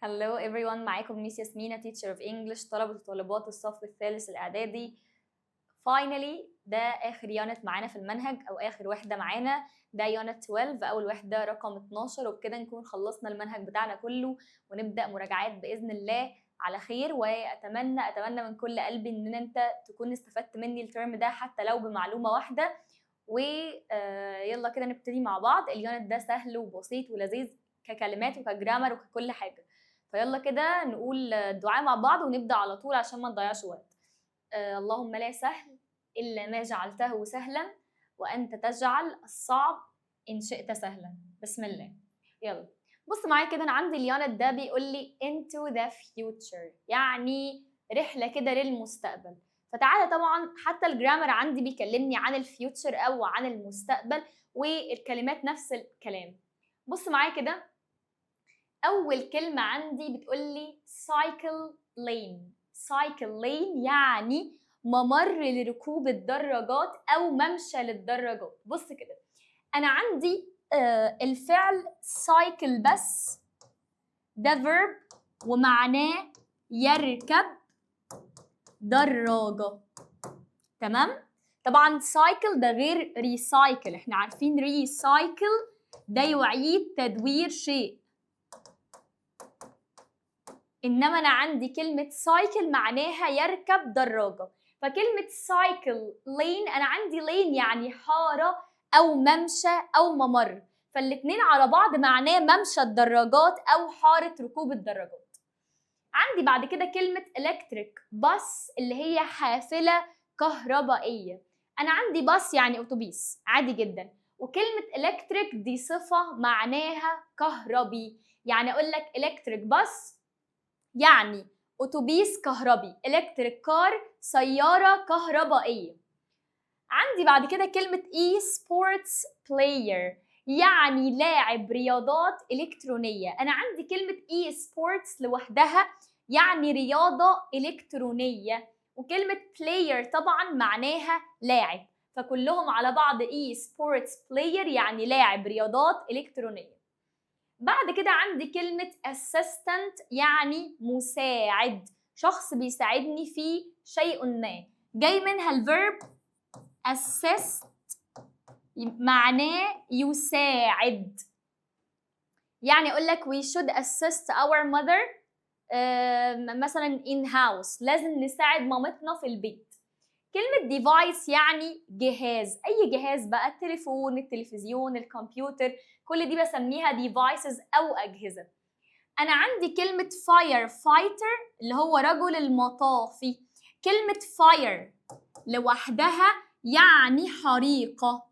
Hello everyone، معاكم ميس ياسمينة teacher of English، طلبة وطالبات الصف الثالث الإعدادي. Finally ده آخر يونت معانا في المنهج أو آخر وحدة معانا، ده يونت 12 أول وحدة رقم 12، وبكده نكون خلصنا المنهج بتاعنا كله ونبدأ مراجعات بإذن الله على خير. وأتمنى من كل قلبي إن أنت تكون استفدت مني الترم ده حتى لو بمعلومة واحدة. ويلا كده نبتدي مع بعض. اليونت ده سهل وبسيط ولذيذ ككلمات وكجرامر وككل حاجة. فيلا كده نقول الدعاء مع بعض ونبدأ على طول عشان ما نضيعش وقت. اللهم لا سهل إلا ما جعلته سهلا وأنت تجعل الصعب إن شئت سهلا. بسم الله. يلا بص معايا كده، أنا عندي اليونت ده بيقول لي into the future، يعني رحلة كده للمستقبل. فتعالى، طبعا حتى الجرامر عندي بيكلمني عن الفيوتشر أو عن المستقبل، والكلمات نفس الكلام. بص معايا كده، أول كلمة عندي بتقولي cycle lane. cycle lane يعني ممر لركوب الدراجات أو ممشى للدراجات. بص كده، أنا عندي الفعل cycle بس ده verb ومعناه يركب دراجة، تمام؟ طبعا cycle ده غير recycle، احنا عارفين recycle ده يعيد تدوير شيء، إنما أنا عندي كلمة سايكل معناها يركب دراجة. فكلمة سايكل لين، أنا عندي لين يعني حارة أو ممشى أو ممر، فالاتنين على بعض معناه ممشى الدراجات أو حارة ركوب الدراجات. عندي بعد كده كلمة إلكتريك باص اللي هي حافلة كهربائية. أنا عندي باص يعني أتوبيس عادي جدا، وكلمة إلكتريك دي صفة معناها كهربي، يعني أقول لك إلكتريك باص يعني أتوبيس كهربي، إلكتريك كار سيارة كهربائية. عندي بعد كده كلمة e-sports player يعني لاعب رياضات إلكترونية. أنا عندي كلمة e-sports لوحدها يعني رياضة إلكترونية، وكلمة player طبعا معناها لاعب، فكلهم على بعض e-sports player يعني لاعب رياضات إلكترونية. بعد كده عندي كلمة assistant يعني مساعد، شخص بيساعدني في شيء ما، جاي منها الفيرب assist معناه يساعد. يعني أقول لك we should assist our mother مثلا in house، لازم نساعد مامتنا في البيت. كلمة device يعني جهاز، أي جهاز بقى، التليفون، التلفزيون، الكمبيوتر، كل دي بسميها devices أو أجهزة. أنا عندي كلمة fire fighter اللي هو رجل المطافي. كلمة fire لوحدها يعني حريقة،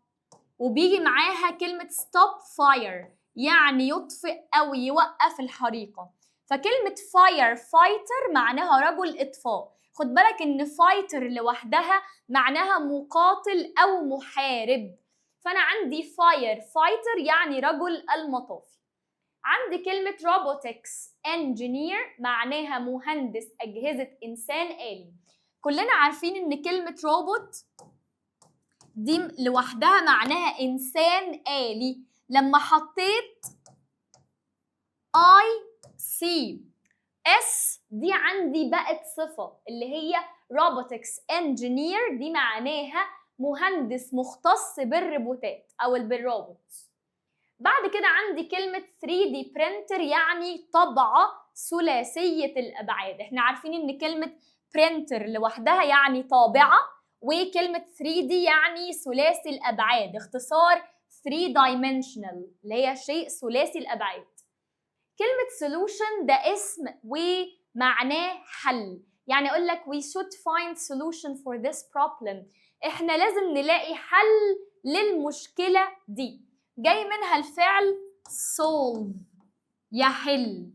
وبيجي معاها كلمة stop fire يعني يطفئ أو يوقف الحريقة. فكلمة fire fighter معناها رجل إطفاء. خد بالك إن fighter لوحدها معناها مقاتل أو محارب، فأنا عندي fire fighter يعني رجل المطافي. عندي كلمة robotics engineer معناها مهندس أجهزة إنسان آلي. كلنا عارفين إن كلمة روبوت دي لوحدها معناها إنسان آلي. لما حطيت ICS دي عندي بقت صفة اللي هي robotics engineer، دي معناها مهندس مختص بالروبوتات أو بالروبوتس. بعد كده عندي كلمة 3D printer يعني طبعة ثلاثية الأبعاد. احنا عارفين إن كلمة printer لوحدها يعني طابعة، وكلمة 3D يعني ثلاثي الأبعاد، اختصار 3 dimensional اللي هي شيء ثلاثي الأبعاد. كلمة solution ده اسم ومعناه حل، يعني أقول لك we should find solution for this problem، احنا لازم نلاقي حل للمشكلة دي، جاي منها الفعل solve يحل.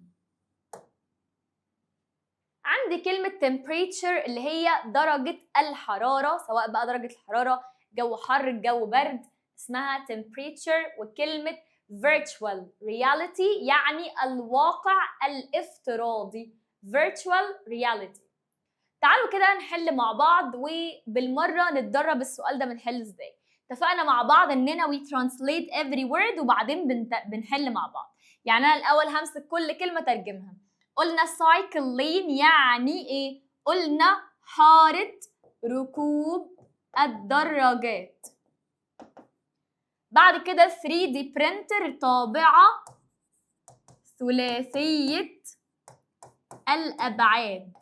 عندي كلمة temperature اللي هي درجة الحرارة، سواء بقى درجة الحرارة جو حر جو برد اسمها temperature. وكلمة virtual reality يعني الواقع الافتراضي virtual reality. تعالوا كده نحل مع بعض وبالمرة نتدرب السؤال ده بنحل ازاي. اتفقنا مع بعض اننا we translate every word وبعدين بنحل مع بعض. يعني انا الاول همسك كل كلمة ترجمها. قلنا cycle lane يعني ايه؟ قلنا حارة ركوب الدراجات. بعد كده 3D printer طابعة ثلاثية الأبعاد.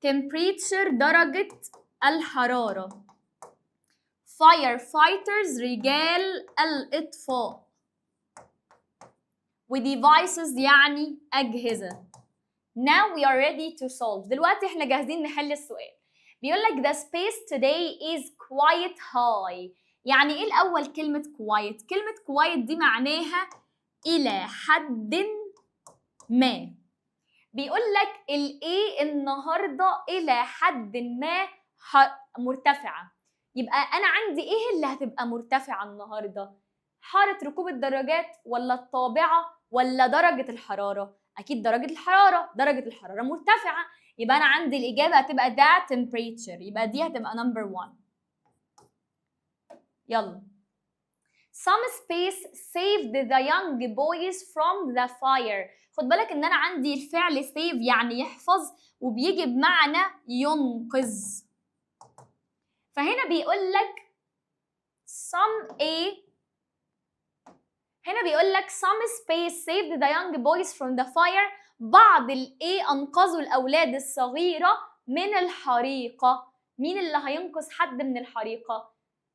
temperature درجة الحرارة. firefighters رجال الإطفاء. و devices يعني أجهزة. now we are ready to solve. دلوقتي احنا جاهزين نحل السؤال. بيقول لك the space today is quite high. يعني ايه الأول كلمة quiet؟ كلمة quiet دي معناها إلى حد ما. بيقول لك الايه النهارده إلى حد ما مرتفعة. يبقى أنا عندي ايه اللي هتبقى مرتفعة النهارده؟ حارة ركوب الدراجات ولا الطابعة ولا درجة الحرارة؟ أكيد درجة الحرارة، درجة الحرارة مرتفعة، يبقى أنا عندي الإجابة هتبقى ده temperature، يبقى دي هتبقى number 1. يلا. Some space saved the young boys from the fire. خد بالك إن أنا عندي الفعل save يعني يحفظ وبيجي بمعنى ينقذ. فهنا بيقول لك هنا بيقول لك some space saved the young boys from the fire. بعض أنقذوا الأولاد الصغيرة من الحريقة. مين اللي هينقذ حد من الحريقة؟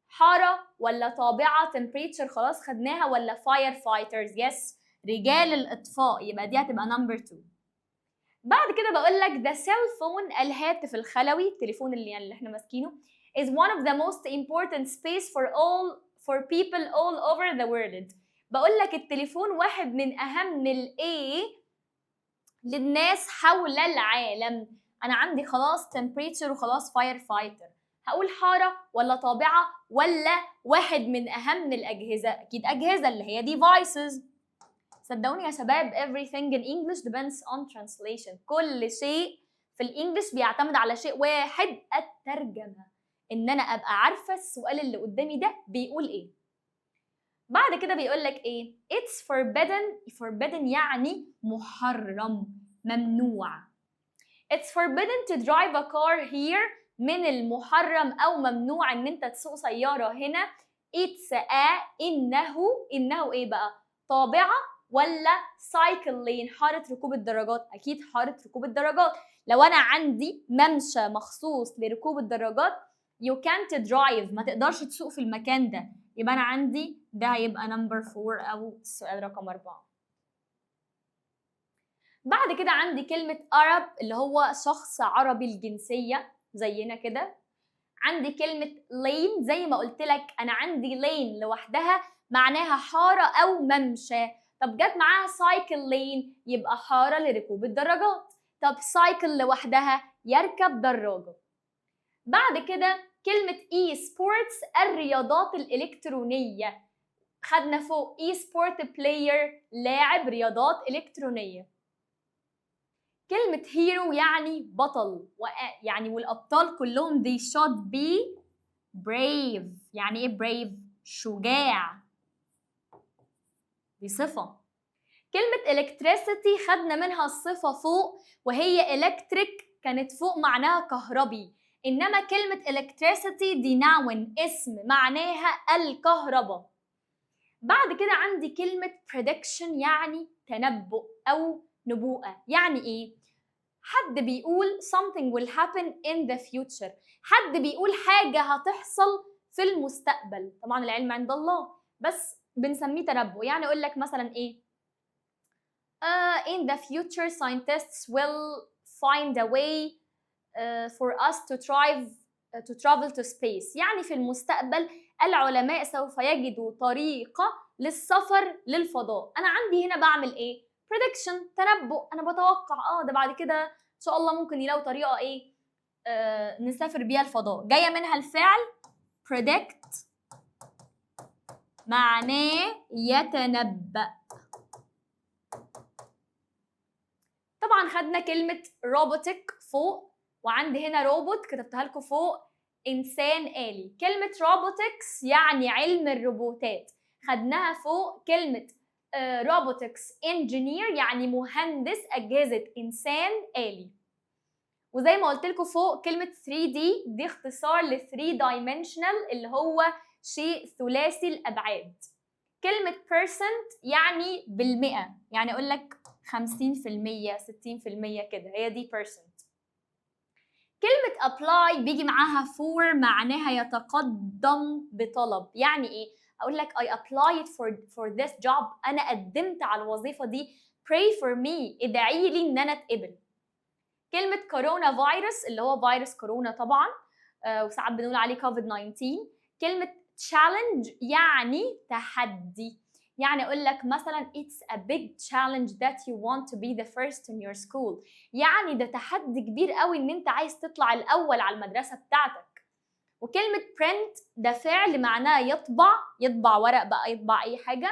حارة ولا طابعة temperature خلاص خدناها، ولا firefighters؟ yes رجال الإطفاء، يبقى دي هتبقى number 2. بعد كده بقول لك the cell phone الهاتف الخلوي، التليفون اللي احنا ماسكينه is one of the most important space for people all over the world. بقول لك التليفون واحد من أهم للناس حول العالم. أنا عندي خلاص temperature وخلاص firefighter، هقول حارة ولا طابعة ولا واحد من أهم الأجهزة؟ أكيد أجهزة اللي هي devices. صدقوني يا شباب everything in English depends on translation. كل شيء في الإنجليش بيعتمد على شيء واحد، الترجمة. إن أنا أبقى عارفة السؤال اللي قدامي ده بيقول إيه. بعد كده بيقول لك إيه؟ It's forbidden يعني محرم، ممنوع. It's forbidden to drive a car here. من المحرم أو ممنوع إن أنت تسوق سيارة هنا. It's إنه إيه بقى؟ طابعة ولا cycle lane حارة ركوب الدراجات؟ أكيد حارة ركوب الدراجات. لو أنا عندي ممشى مخصوص لركوب الدراجات you can't drive، ما تقدرش تسوق في المكان ده، يبقى أنا عندي ده هيبقى number 4 أو السؤال رقم 4. بعد كده عندي كلمة Arab اللي هو شخص عربي الجنسية زينا كده. عندي كلمة lane زي ما قلت لك أنا عندي lane لوحدها معناها حارة أو ممشى. طب جت معاها cycle lane يبقى حارة لركوب الدراجات. طب cycle لوحدها يركب دراجة. بعد كده كلمة e-sports الرياضات الإلكترونية. خدنا فوق e-sport player لاعب رياضات إلكترونية. كلمة hero يعني بطل، يعني والأبطال كلهم they should be brave. يعني إيه brave؟ شجاع، دي صفة. كلمة electricity خدنا منها الصفة فوق وهي electric كانت فوق معناها كهربي، إنما كلمة electricity دي noun اسم معناها الكهرباء. بعد كده عندي كلمة prediction يعني تنبؤ أو نبوءة. يعني إيه؟ حد بيقول something will happen in the future، حد بيقول حاجة هتحصل في المستقبل. طبعا العلم عند الله بس بنسميه تنبؤ. يعني أقول لك مثلا إيه؟ in the future scientists will find a way for us to travel to space. يعني في المستقبل العلماء سوف يجدوا طريقة للسفر للفضاء. أنا عندي هنا بعمل إيه؟ prediction تنبؤ، أنا بتوقع ده بعد كده إن شاء الله ممكن يلاقوا طريقة إيه نسافر بيها الفضاء. جاية منها الفعل predict معناه يتنبأ. طبعا خدنا كلمة robotic فوق، وعندي هنا روبوت كتبتها لكم فوق إنسان آلي. كلمة robotics يعني علم الروبوتات خدناها فوق. كلمة robotics engineer يعني مهندس أجهزة إنسان آلي. وزي ما قلت لكم فوق كلمة 3D دي اختصار ل 3 dimensional اللي هو شيء ثلاثي الأبعاد. كلمة percent يعني بالمئة، يعني أقول لك 50% 60% كده، هي دي percent. كلمة apply بيجي معاها for معناها يتقدم بطلب. يعني إيه؟ أقول لك I applied for this job، أنا قدمت على الوظيفة دي. pray for me، ادعي لي إن أنا أتقبل. كلمة كورونا فيروس اللي هو فيروس كورونا طبعا، وساعات بنقول عليه كوفيد 19. كلمة challenge يعني تحدي، يعني أقول لك مثلا it's a big challenge that you want to be the first in your school، يعني ده تحدي كبير قوي إن أنت عايز تطلع الأول على المدرسة بتاعتك. وكلمة print ده فعل معناه يطبع ورق بقى، يطبع أي حاجة،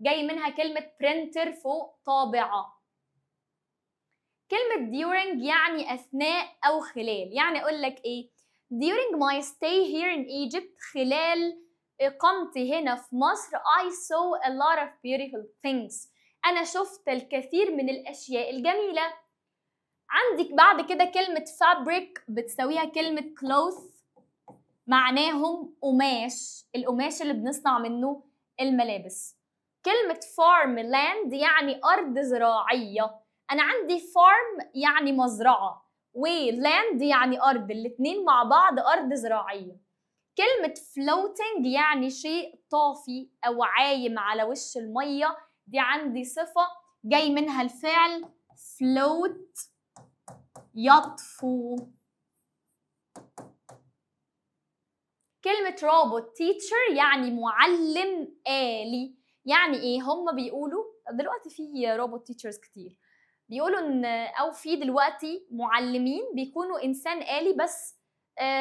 جاي منها كلمة printer فوق طابعة. كلمة during يعني أثناء أو خلال، يعني أقول لك إيه؟ during my stay here in Egypt، خلال إقامتي هنا في مصر I saw a lot of beautiful things، أنا شفت الكثير من الأشياء الجميلة. عندك بعد كده كلمة fabric بتساويها كلمة cloth، معناهم قماش، القماش اللي بنصنع منه الملابس. كلمة farm land يعني أرض زراعية، أنا عندي farm يعني مزرعة وland يعني أرض، الاتنين مع بعض أرض زراعية. كلمة floating يعني شيء طافي أو عايم على وش المية، دي عندي صفة جاي منها الفعل float يطفو. كلمة روبوت teacher يعني معلم آلي، يعني إيه؟ هم بيقولوا دلوقتي في روبوت teachers كتير، بيقولوا إن أو في دلوقتي معلمين بيكونوا إنسان آلي بس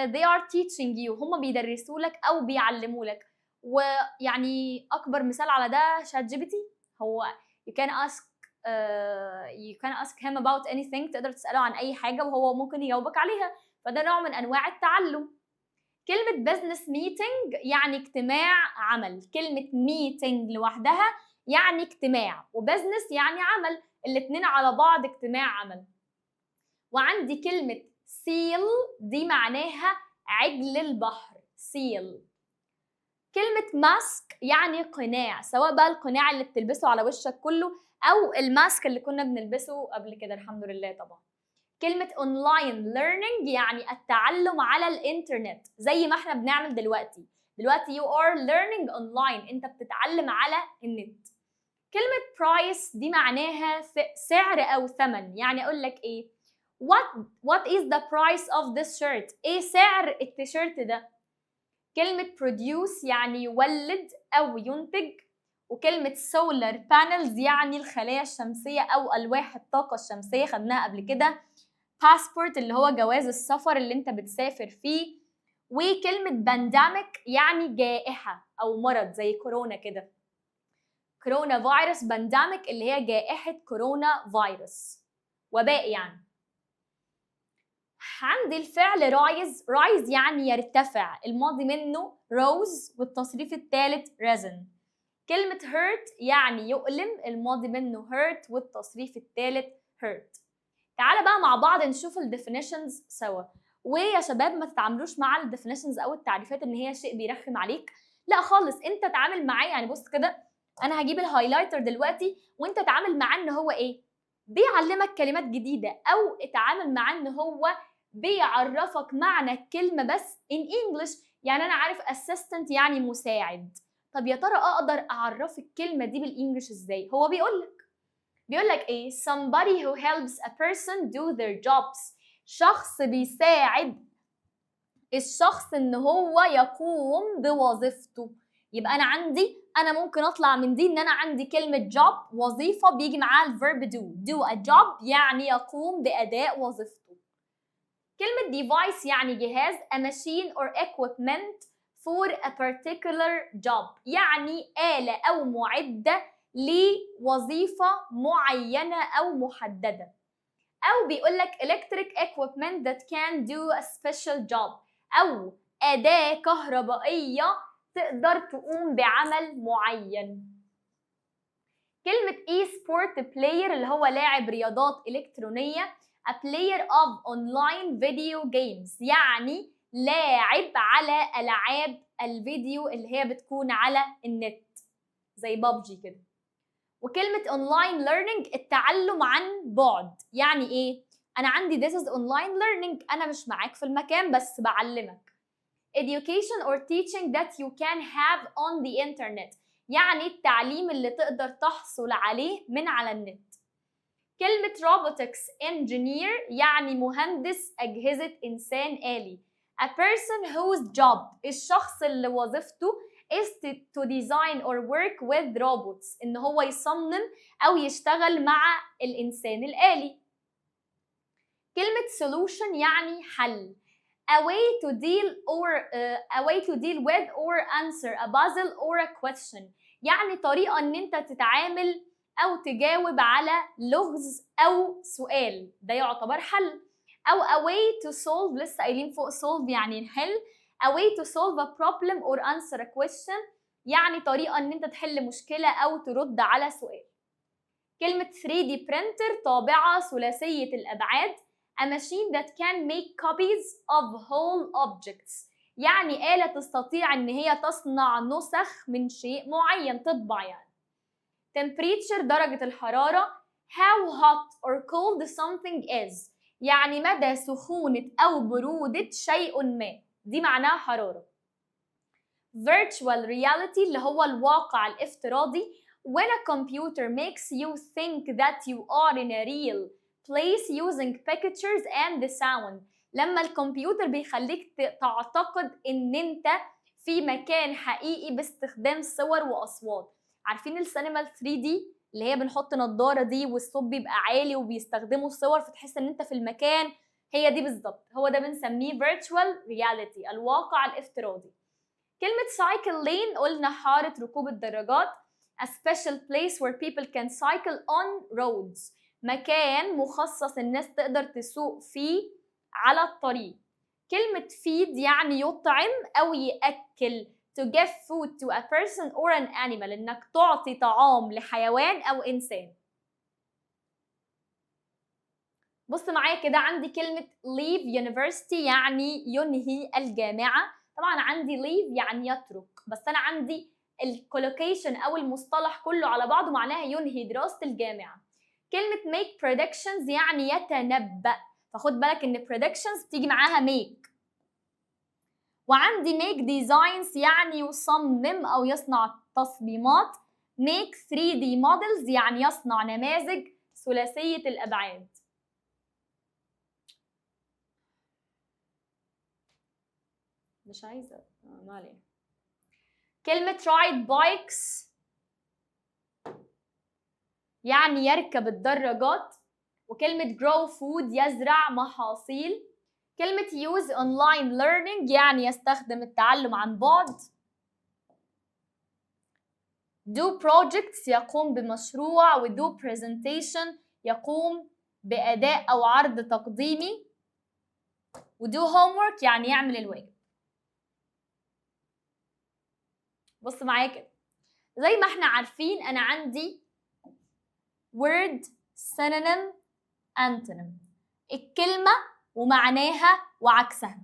they are teaching you، هم بيدرسوا لك أو بيعلموا لك. ويعني أكبر مثال على ده شات جي بي تي، هو you can ask him about anything، تقدر تسأله عن أي حاجة وهو ممكن يجاوبك عليها، فده نوع من أنواع التعلم. كلمة business meeting يعني اجتماع عمل، كلمة meeting لوحدها يعني اجتماع، وbusiness يعني عمل، الاتنين على بعض اجتماع عمل. وعندي كلمة seal دي معناها عجل البحر، seal. كلمة ماسك يعني قناع، سواء بقى القناع اللي بتلبسه على وشك كله أو الماسك اللي كنا بنلبسه قبل كده الحمد لله طبعا. كلمة online learning يعني التعلم على الإنترنت، زي ما احنا بنعمل دلوقتي you are learning online، انت بتتعلم على النت. كلمة price دي معناها سعر أو ثمن، يعني أقول لك إيه؟ what is the price of this shirt؟ إيه سعر التيشيرت ده؟ كلمة produce يعني يولد أو ينتج. وكلمة solar panels يعني الخلايا الشمسية أو ألواح الطاقة الشمسية، خدناها قبل كده. passport اللي هو جواز السفر اللي انت بتسافر فيه. وكلمة بانديميك يعني جائحة أو مرض زي كورونا كده، كورونا فيروس، بانديميك اللي هي جائحة كورونا فيروس، وباء يعني. عندي الفعل رايز يعني يرتفع، الماضي منه rose والتصريف الثالث risen. كلمة hurt يعني يؤلم، الماضي منه hurt والتصريف الثالث hurt. تعالى بقى مع بعض نشوف الديفينيشنز سوا. ويا شباب ما تتعاملوش مع الديفينيشنز او التعريفات ان هي شيء بيرخم عليك، لا خالص، انت تعامل معاه. يعني بص كده، انا هجيب الهايلايتر دلوقتي وانت تعامل معاه ان هو ايه؟ بيعلمك كلمات جديده، او اتعامل معاه ان هو بيعرفك معنى الكلمه بس in English. يعني انا عارف assistant يعني مساعد، طب يا ترى اقدر اعرف الكلمه دي بالانجلش ازاي؟ هو بيقول لك ايه؟ somebody who helps a person do their jobs، شخص بيساعد الشخص ان هو يقوم بوظيفته. يبقى انا ممكن اطلع من دي ان انا عندي كلمه job وظيفه بيجي معاها الفيرب do a job يعني يقوم باداء وظيفته. كلمه device يعني جهاز، a machine or equipment for a particular job يعني آلة أو معدة لوظيفة معينة أو محددة. أو بيقولك electric equipment that can do a special job، أو أداة كهربائية تقدر تقوم بعمل معين. كلمة e-sport player اللي هو لاعب رياضات إلكترونية. a player of online video games يعني لاعب على ألعاب الفيديو اللي هي بتكون على النت زي بابجي كده. وكلمة online learning التعلم عن بعد، يعني إيه؟ أنا عندي this is online learning، أنا مش معاك في المكان بس بعلمك. education or teaching that you can have on the internet يعني التعليم اللي تقدر تحصل عليه من على النت. كلمة robotics engineer يعني مهندس أجهزة إنسان آلي. a person whose job الشخص اللي وظيفته is to design or work with robots إن هو يصمم أو يشتغل مع الإنسان الآلي. كلمة solution يعني حل. a way to deal with or answer a puzzle or a question يعني طريقة إن أنت تتعامل أو تجاوب على لغز أو سؤال، ده يعتبر حل. أو a way to solve، لسه قايلين فوق solve يعني نحل. a way to solve a problem or answer a question يعني طريقة إن أنت تحل مشكلة أو ترد على سؤال. كلمة 3D printer طابعة ثلاثية الأبعاد. a machine that can make copies of whole objects يعني آلة تستطيع إن هي تصنع نسخ من شيء معين، تطبع يعني. temperature درجة الحرارة. how hot or cold something is يعني مدى سخونة أو برودة شيء ما، دي معناها حرارة. virtual reality اللي هو الواقع الافتراضي. when a computer makes you think that you are in a real place using pictures and the sound لما الكمبيوتر بيخليك تعتقد ان انت في مكان حقيقي باستخدام صور واصوات. عارفين السينما 3D اللي هي بنحط نظارة دي والصوت بيبقى عالي وبيستخدموا الصور فتحس ان انت في المكان، هي دي بالظبط، هو ده بنسميه virtual reality الواقع الافتراضي. كلمة cycle lane قلنا حارة ركوب الدراجات. a special place where people can cycle on roads مكان مخصص الناس تقدر تسوق فيه على الطريق. كلمة feed يعني يطعم أو يأكل. to give food to a person or an animal إنك تعطي طعام لحيوان أو إنسان. بص معايا كده، عندي كلمة leave university يعني ينهي الجامعة. طبعا عندي leave يعني يترك، بس أنا عندي الكولوكيشن أو المصطلح كله على بعضه معناها ينهي دراسة الجامعة. كلمة make predictions يعني يتنبأ، فخد بالك إن predictions تيجي معاها make. وعندي make designs يعني يصمم أو يصنع تصميمات. make 3D models يعني يصنع نماذج ثلاثية الأبعاد. مش عايزة ما علينا. كلمة ride bikes يعني يركب الدراجات. وكلمة grow food يزرع محاصيل. كلمة use online learning يعني يستخدم التعلم عن بعد. do projects يقوم بمشروع، و do presentation يقوم بأداء أو عرض تقديمي. و do homework يعني يعمل الواجب. بص معايا كده، زي ما احنا عارفين أنا عندي word synonym antonym الكلمة ومعناها وعكسها.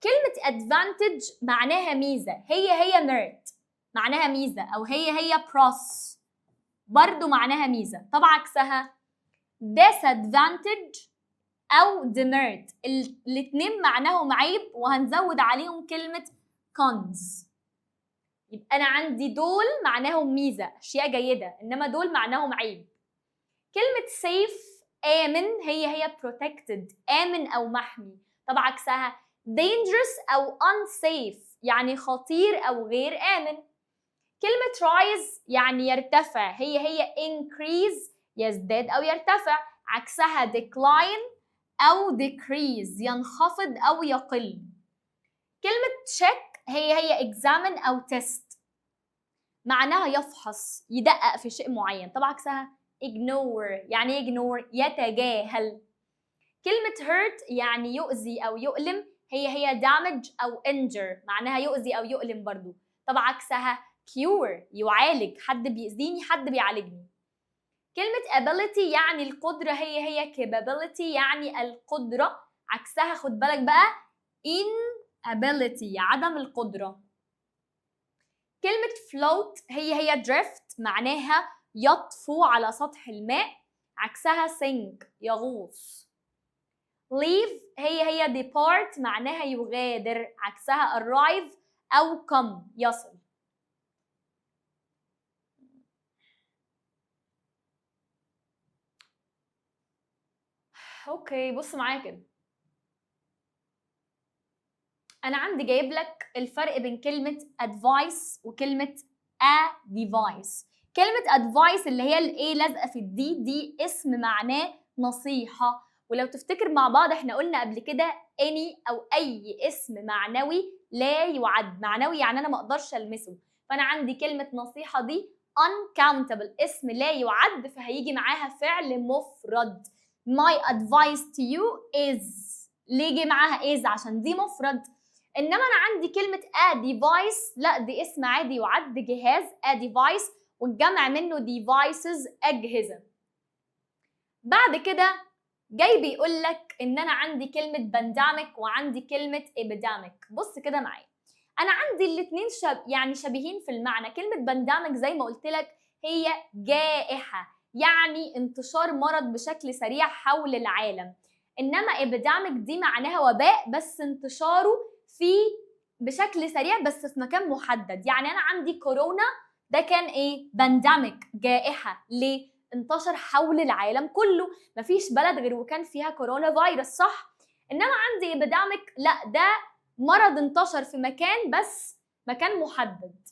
كلمة advantage معناها ميزة، هي merit معناها ميزة، أو هي plus برضو معناها ميزة. طب عكسها disadvantage أو demerit الاتنين معناهم عيب، وهنزود عليهم كلمة cons. يبقى أنا عندي دول معناهم ميزة أشياء جيدة، إنما دول معناهم عيب. كلمة safe آمن هي protected آمن أو محمي. طب عكسها dangerous أو unsafe يعني خطير أو غير آمن. كلمة rise يعني يرتفع هي increase يزداد أو يرتفع. عكسها decline أو decrease ينخفض أو يقل. كلمة check هي examine أو test معناها يفحص يدقق في شيء معين. طب عكسها ignore يعني ignore يتجاهل. كلمة hurt يعني يؤذي أو يؤلم هي damage أو injure معناها يؤذي أو يؤلم برضو. طب عكسها cure يعالج، حد بيأذيني حد بيعالجني. كلمة ability يعني القدرة، هي capability يعني القدرة، عكسها خد بالك بقى inability عدم القدرة. كلمة float هي drift معناها يطفو على سطح الماء، عكسها sink يغوص. leave هي depart معناها يغادر، عكسها arrive أو come يصل. اوكي بص معايا كده، انا عندي جايب لك الفرق بين كلمه advice وكلمه a device. كلمه advice اللي هي الايه لازقه في الدي، دي اسم معناه نصيحه، ولو تفتكر مع بعض احنا قلنا قبل كده any او اي اسم معنوي لا يعد، معنوي يعني انا ما اقدرش المسه، فانا عندي كلمه نصيحه دي uncountable اسم لا يعد، فهيجي معاها فعل مفرد. my advice to you is، ليه جه معاها is؟ عشان دي مفرد. انما انا عندي كلمه a device لا، دي اسم عادي يعد جهاز a device، والجمع منه devices اجهزه. بعد كده جاي بيقول لك ان انا عندي كلمه pandemic وعندي كلمه epidemic. بص كده معايا، انا عندي الاثنين يعني شبيهين في المعنى. كلمه pandemic زي ما قلت لك هي جائحه، يعني انتشار مرض بشكل سريع حول العالم، انما epidemic دي معناها وباء بس انتشاره في بشكل سريع بس في مكان محدد. يعني انا عندي كورونا ده كان ايه؟ بانديميك جائحه. ليه؟ انتشر حول العالم كله، مفيش بلد غير وكان فيها كورونا فيروس، صح؟ انما عندي epidemic لا، ده مرض انتشر في مكان بس مكان محدد.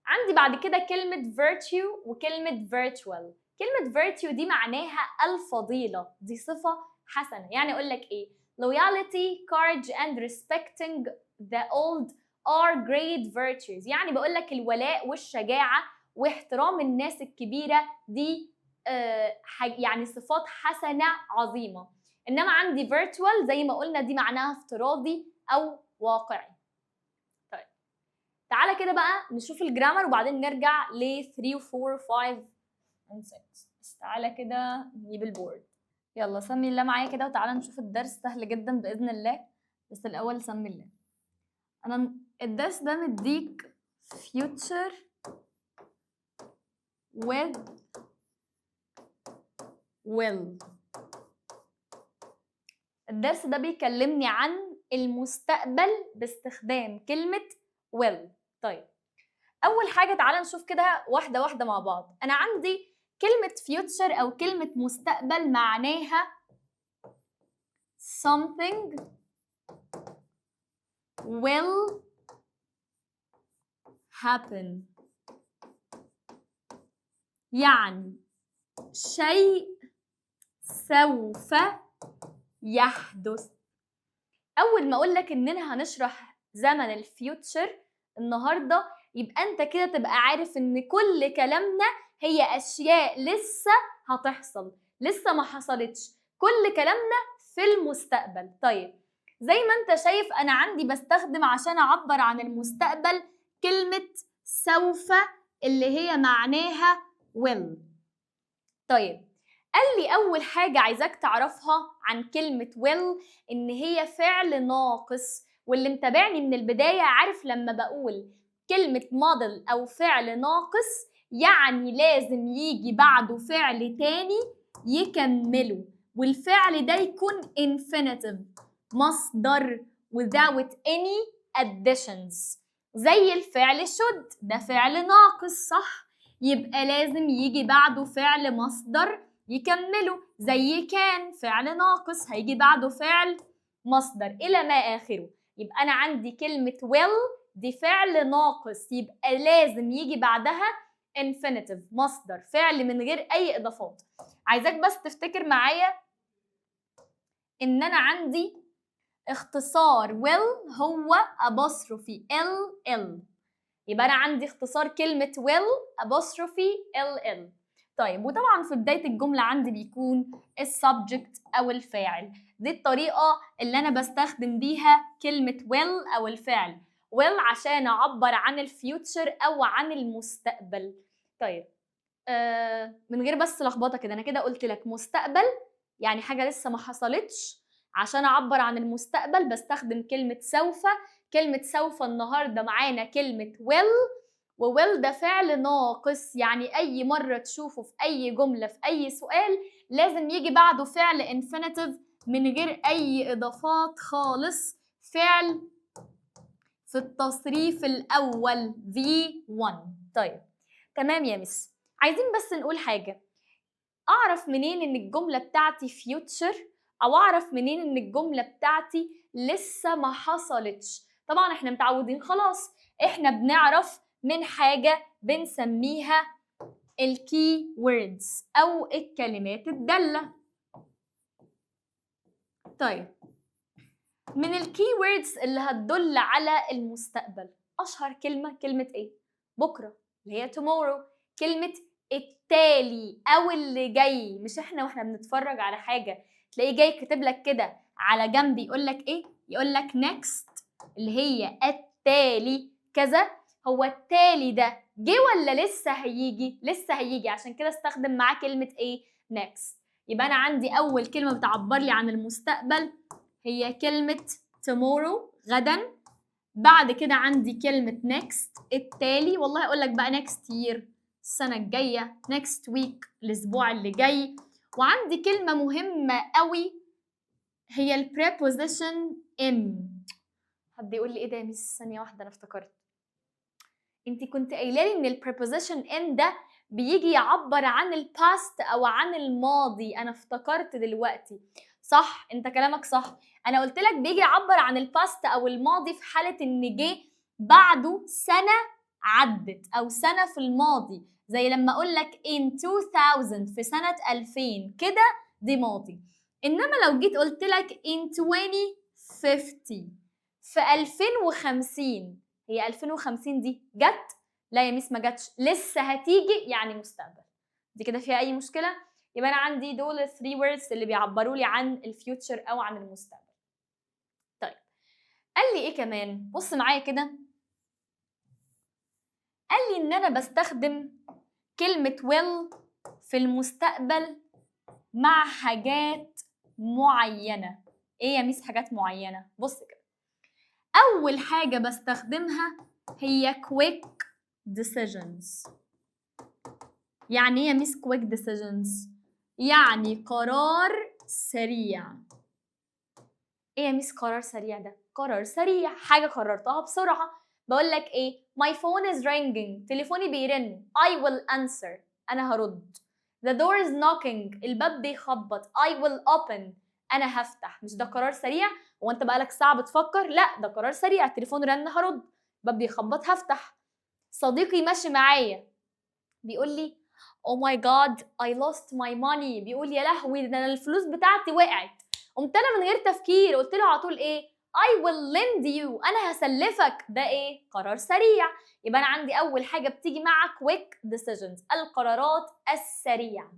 عندي بعد كده كلمة virtue وكلمة virtual. كلمة virtue دي معناها الفضيلة، دي صفة حسنة. يعني أقول لك إيه؟ loyalty, courage and respecting the old are great virtues. يعني بقول لك الولاء والشجاعة واحترام الناس الكبيرة دي يعني صفات حسنة عظيمة. إنما عندي virtual زي ما قلنا دي معناها افتراضي أو واقعي. تعالى كده بقى نشوف الجرامر وبعدين نرجع ل 3 و 4 و 5 و 6. بس تعالى كده نجيب البورد. يلا سمي الله معايا كده وتعالى نشوف الدرس، سهل جدا بإذن الله. بس الأول سمي الله. أنا الدرس ده مديك future with will. الدرس ده بيكلمني عن المستقبل باستخدام كلمة will. طيب أول حاجة تعالى نشوف كده واحدة واحدة مع بعض. أنا عندي كلمة future أو كلمة مستقبل معناها something will happen، يعني شيء سوف يحدث. أول ما أقول لك إننا هنشرح زمن الفيوتشر النهارده، يبقى أنت كده تبقى عارف إن كل كلامنا هي أشياء لسه هتحصل، لسه ما حصلتش، كل كلامنا في المستقبل. طيب زي ما أنت شايف أنا عندي بستخدم عشان أعبر عن المستقبل كلمة سوف اللي هي معناها will. طيب قال لي أول حاجة عايزاك تعرفها عن كلمة will إن هي فعل ناقص، واللي متابعني من البداية عارف لما بقول كلمة model أو فعل ناقص يعني لازم يجي بعده فعل تاني يكمله، والفعل ده يكون infinitive مصدر without any additions. زي الفعل should ده فعل ناقص صح؟ يبقى لازم يجي بعده فعل مصدر يكمله. زي كان فعل ناقص هيجي بعده فعل مصدر إلى ما آخره. يبقى أنا عندي كلمة will دي فعل ناقص، يبقى لازم يجي بعدها infinitive مصدر فعل من غير أي إضافات. عايزاك بس تفتكر معايا إن أنا عندي اختصار will هو apostrophe ll، يبقى أنا عندي اختصار كلمة will apostrophe ll. طيب وطبعا في بداية الجملة عندي بيكون السبجكت أو الفاعل. دي الطريقة اللي أنا بستخدم بيها كلمة will أو الفعل. will عشان أعبر عن الفيوتشر أو عن المستقبل. طيب من غير بس لخبطه كده، انا كده قلت لك مستقبل يعني حاجه لسه ما حصلتش، عشان اعبر عن المستقبل بستخدم كلمه سوف. كلمه سوف النهارده معانا كلمه will، وwill ده فعل ناقص، يعني اي مره تشوفه في اي جمله في اي سؤال لازم يجي بعده فعل infinitive من غير اي اضافات خالص، فعل في التصريف الاول V1. طيب تمام يا مس، عايزين بس نقول حاجه، اعرف منين ان الجمله بتاعتي future، او اعرف منين ان الجمله بتاعتي لسه ما حصلتش؟ طبعا احنا متعودين خلاص، احنا بنعرف من حاجه بنسميها الكي ووردز او الكلمات الداله. طيب من الكي ووردز اللي هتدل على المستقبل، اشهر كلمه ايه؟ بكره، اللي هي tomorrow. كلمه التالي او اللي جاي، مش احنا واحنا بنتفرج على حاجه تلاقيه جاي كاتب لك كده على جنب يقول لك ايه؟ يقول لك next، اللي هي التالي كذا. هو التالي ده جه ولا لسه هيجي؟ لسه هيجي، عشان كده استخدم معاه كلمه ايه؟ next. يبقى انا عندي اول كلمه بتعبر لي عن المستقبل هي كلمه tomorrow، غدا. بعد كده عندي كلمة next التالي، والله أقول لك بقى next year السنة الجاية، next week الأسبوع اللي جاي. وعندي كلمة مهمة قوي هي ال preposition in. حد يقول لي إيه ده يا ميس؟ ثانية واحدة، أنا افتكرت. أنتِ كنت قايلة لي إن ال preposition in ده بيجي يعبر عن ال past أو عن الماضي، أنا افتكرت دلوقتي. صح، أنت كلامك صح. أنا قلت لك بيجي يعبر عن ال past أو الماضي في حالة إن جه بعده سنة عدت أو سنة في الماضي، زي لما أقول لك in 2000 في سنة 2000 كده، دي ماضي. إنما لو جيت قلت لك in 2050 في 2050، هي 2050 دي جت؟ لا يا ميس ما جاتش، لسه هتيجي يعني مستقبل. دي كده فيها أي مشكلة؟ يبقى أنا عندي دول ال 3 words اللي بيعبروا لي عن الفيوتشر أو عن المستقبل. طيب قال لي إيه كمان؟ بص معايا كده، قال لي إن أنا بستخدم كلمة will في المستقبل مع حاجات معينة. إيه يا ميس حاجات معينة؟ بص كده، أول حاجة بستخدمها هي quick decisions. يعني إيه يا ميس quick decisions؟ يعني قرار سريع. إيه يا ميس قرار سريع ده؟ قرار سريع، حاجة قررتها بسرعة. بقول لك إيه؟ My phone is ringing، تليفوني بيرن. I will answer، أنا هرد. The door is knocking، الباب بيخبط. I will open، أنا هفتح. مش ده قرار سريع؟ هو أنت بقالك ساعة بتفكر؟ لا، ده قرار سريع، التليفون رن هرد، الباب بيخبط هفتح. صديقي ماشي معايا بيقول لي oh my god I lost my money، بيقول يا لهوي ده انا الفلوس بتاعتي وقعت. قمت انا من غير تفكير قلت له على طول ايه؟ I will lend you، انا هسلفك. ده ايه؟ قرار سريع. يبقى انا عندي اول حاجه بتيجي مع quick decisions، القرارات السريعه.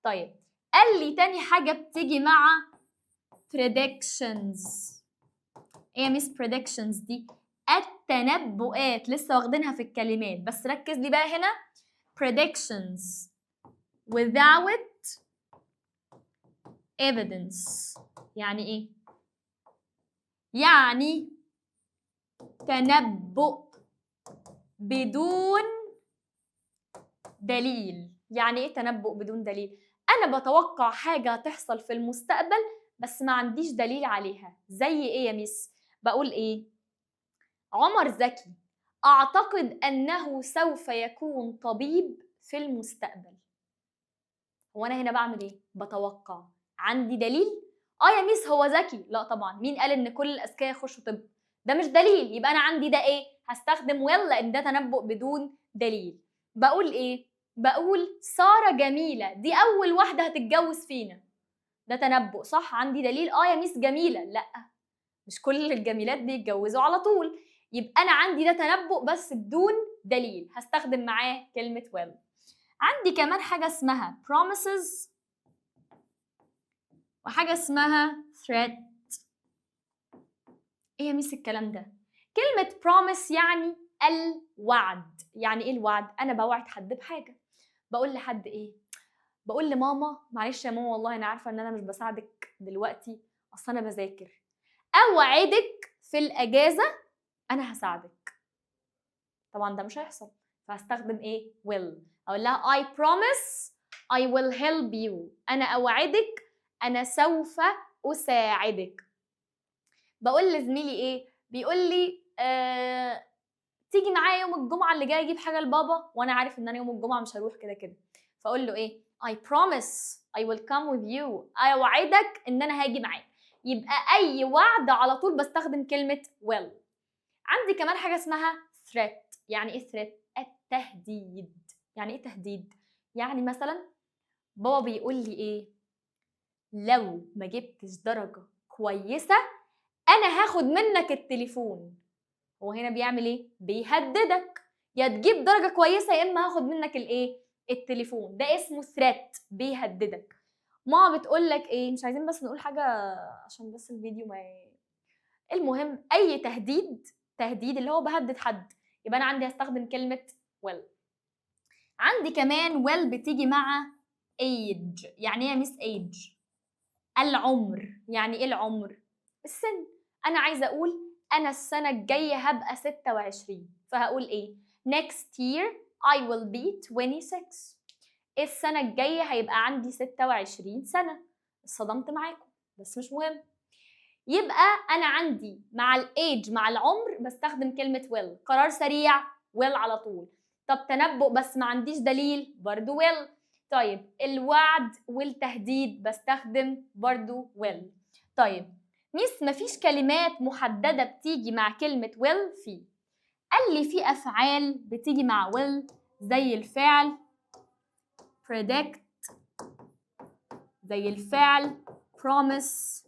طيب قال لي تاني حاجه بتيجي مع predictions. ايه يا ميس predictions دي؟ التنبؤات، لسه واخدينها في الكلمات، بس ركز لي بقى هنا. predictions without evidence يعني ايه؟ يعني تنبؤ بدون دليل. يعني ايه تنبؤ بدون دليل؟ انا بتوقع حاجه هتحصل في المستقبل بس ما عنديش دليل عليها. زي ايه يا ميس؟ بقول ايه؟ عمر زكي اعتقد انه سوف يكون طبيب في المستقبل. هو انا هنا بعمل ايه؟ بتوقع. عندي دليل؟ يا ميس هو ذكي. لا طبعا، مين قال ان كل الاذكياء يخشوا طب؟ ده مش دليل. يبقى انا عندي ده ايه؟ هستخدم will لان ده تنبؤ بدون دليل. بقول ايه؟ بقول سارة جميلة، دي اول واحدة هتتجوز فينا. ده تنبؤ صح؟ عندي دليل؟ يا ميس جميلة. لا، مش كل الجميلات بيتجوزوا على طول. يبقى انا عندي ده تنبؤ بس بدون دليل، هستخدم معاه كلمة will. عندي كمان حاجة اسمها promises وحاجة اسمها threat. ايه يا ميس الكلام ده؟ كلمة promise يعني الوعد. يعني ايه الوعد؟ انا بوعد حد بحاجة. بقول لحد ايه؟ بقول لماما معلش يا ماما والله انا عارفه ان انا مش بساعدك دلوقتي، اصل انا بذاكر. اوعدك في الاجازه انا هساعدك. طبعا ده مش هيحصل، فهستخدم ايه؟ will. اقول لها I promise I will help you. انا اوعدك انا سوف اساعدك. بقول لزميلي ايه؟ بيقول لي تيجي معايا يوم الجمعه اللي جاي اجيب حاجه لبابا، وانا عارف ان انا يوم الجمعه مش هروح كده كده. فاقول له ايه؟ I promise I will come with you. اوعدك ان انا هاجي معاك. يبقى اي وعد على طول بستخدم كلمه will. عندي كمان حاجه اسمها threat. يعني ايه threat؟ التهديد. يعني ايه تهديد؟ يعني مثلا بابا بيقول لي ايه؟ لو ما جبتش درجه كويسه انا هاخد منك التليفون. هو هنا بيعمل ايه؟ بيهددك، يا تجيب درجه كويسه يا اما هاخد منك الايه؟ التليفون. ده اسمه threat، بيهددك. ماما بتقول لك ايه؟ مش عايزين بس نقول حاجه عشان بس الفيديو ما المهم اي تهديد اللي هو بهدد حد، يبقى انا عندي هستخدم كلمه will. عندي كمان will بتيجي مع age. يعني ايه يا ميس age؟ العمر. يعني ايه العمر؟ السن. انا عايزه اقول انا السنه الجايه هبقى 26، فهقول ايه؟ next year I will be 26. السنه الجايه هيبقى عندي 26 سنه. اتصدمت معاكم بس مش مهم. يبقى انا عندي مع الايج مع العمر بستخدم كلمه will. قرار سريع will على طول. طب تنبؤ بس ما عنديش دليل برضو will. طيب الوعد والتهديد بستخدم برضو will. طيب ميس مفيش كلمات محدده بتيجي مع كلمه will؟ في. قال لي في افعال بتيجي مع will زي الفعل predict، زي الفعل promise،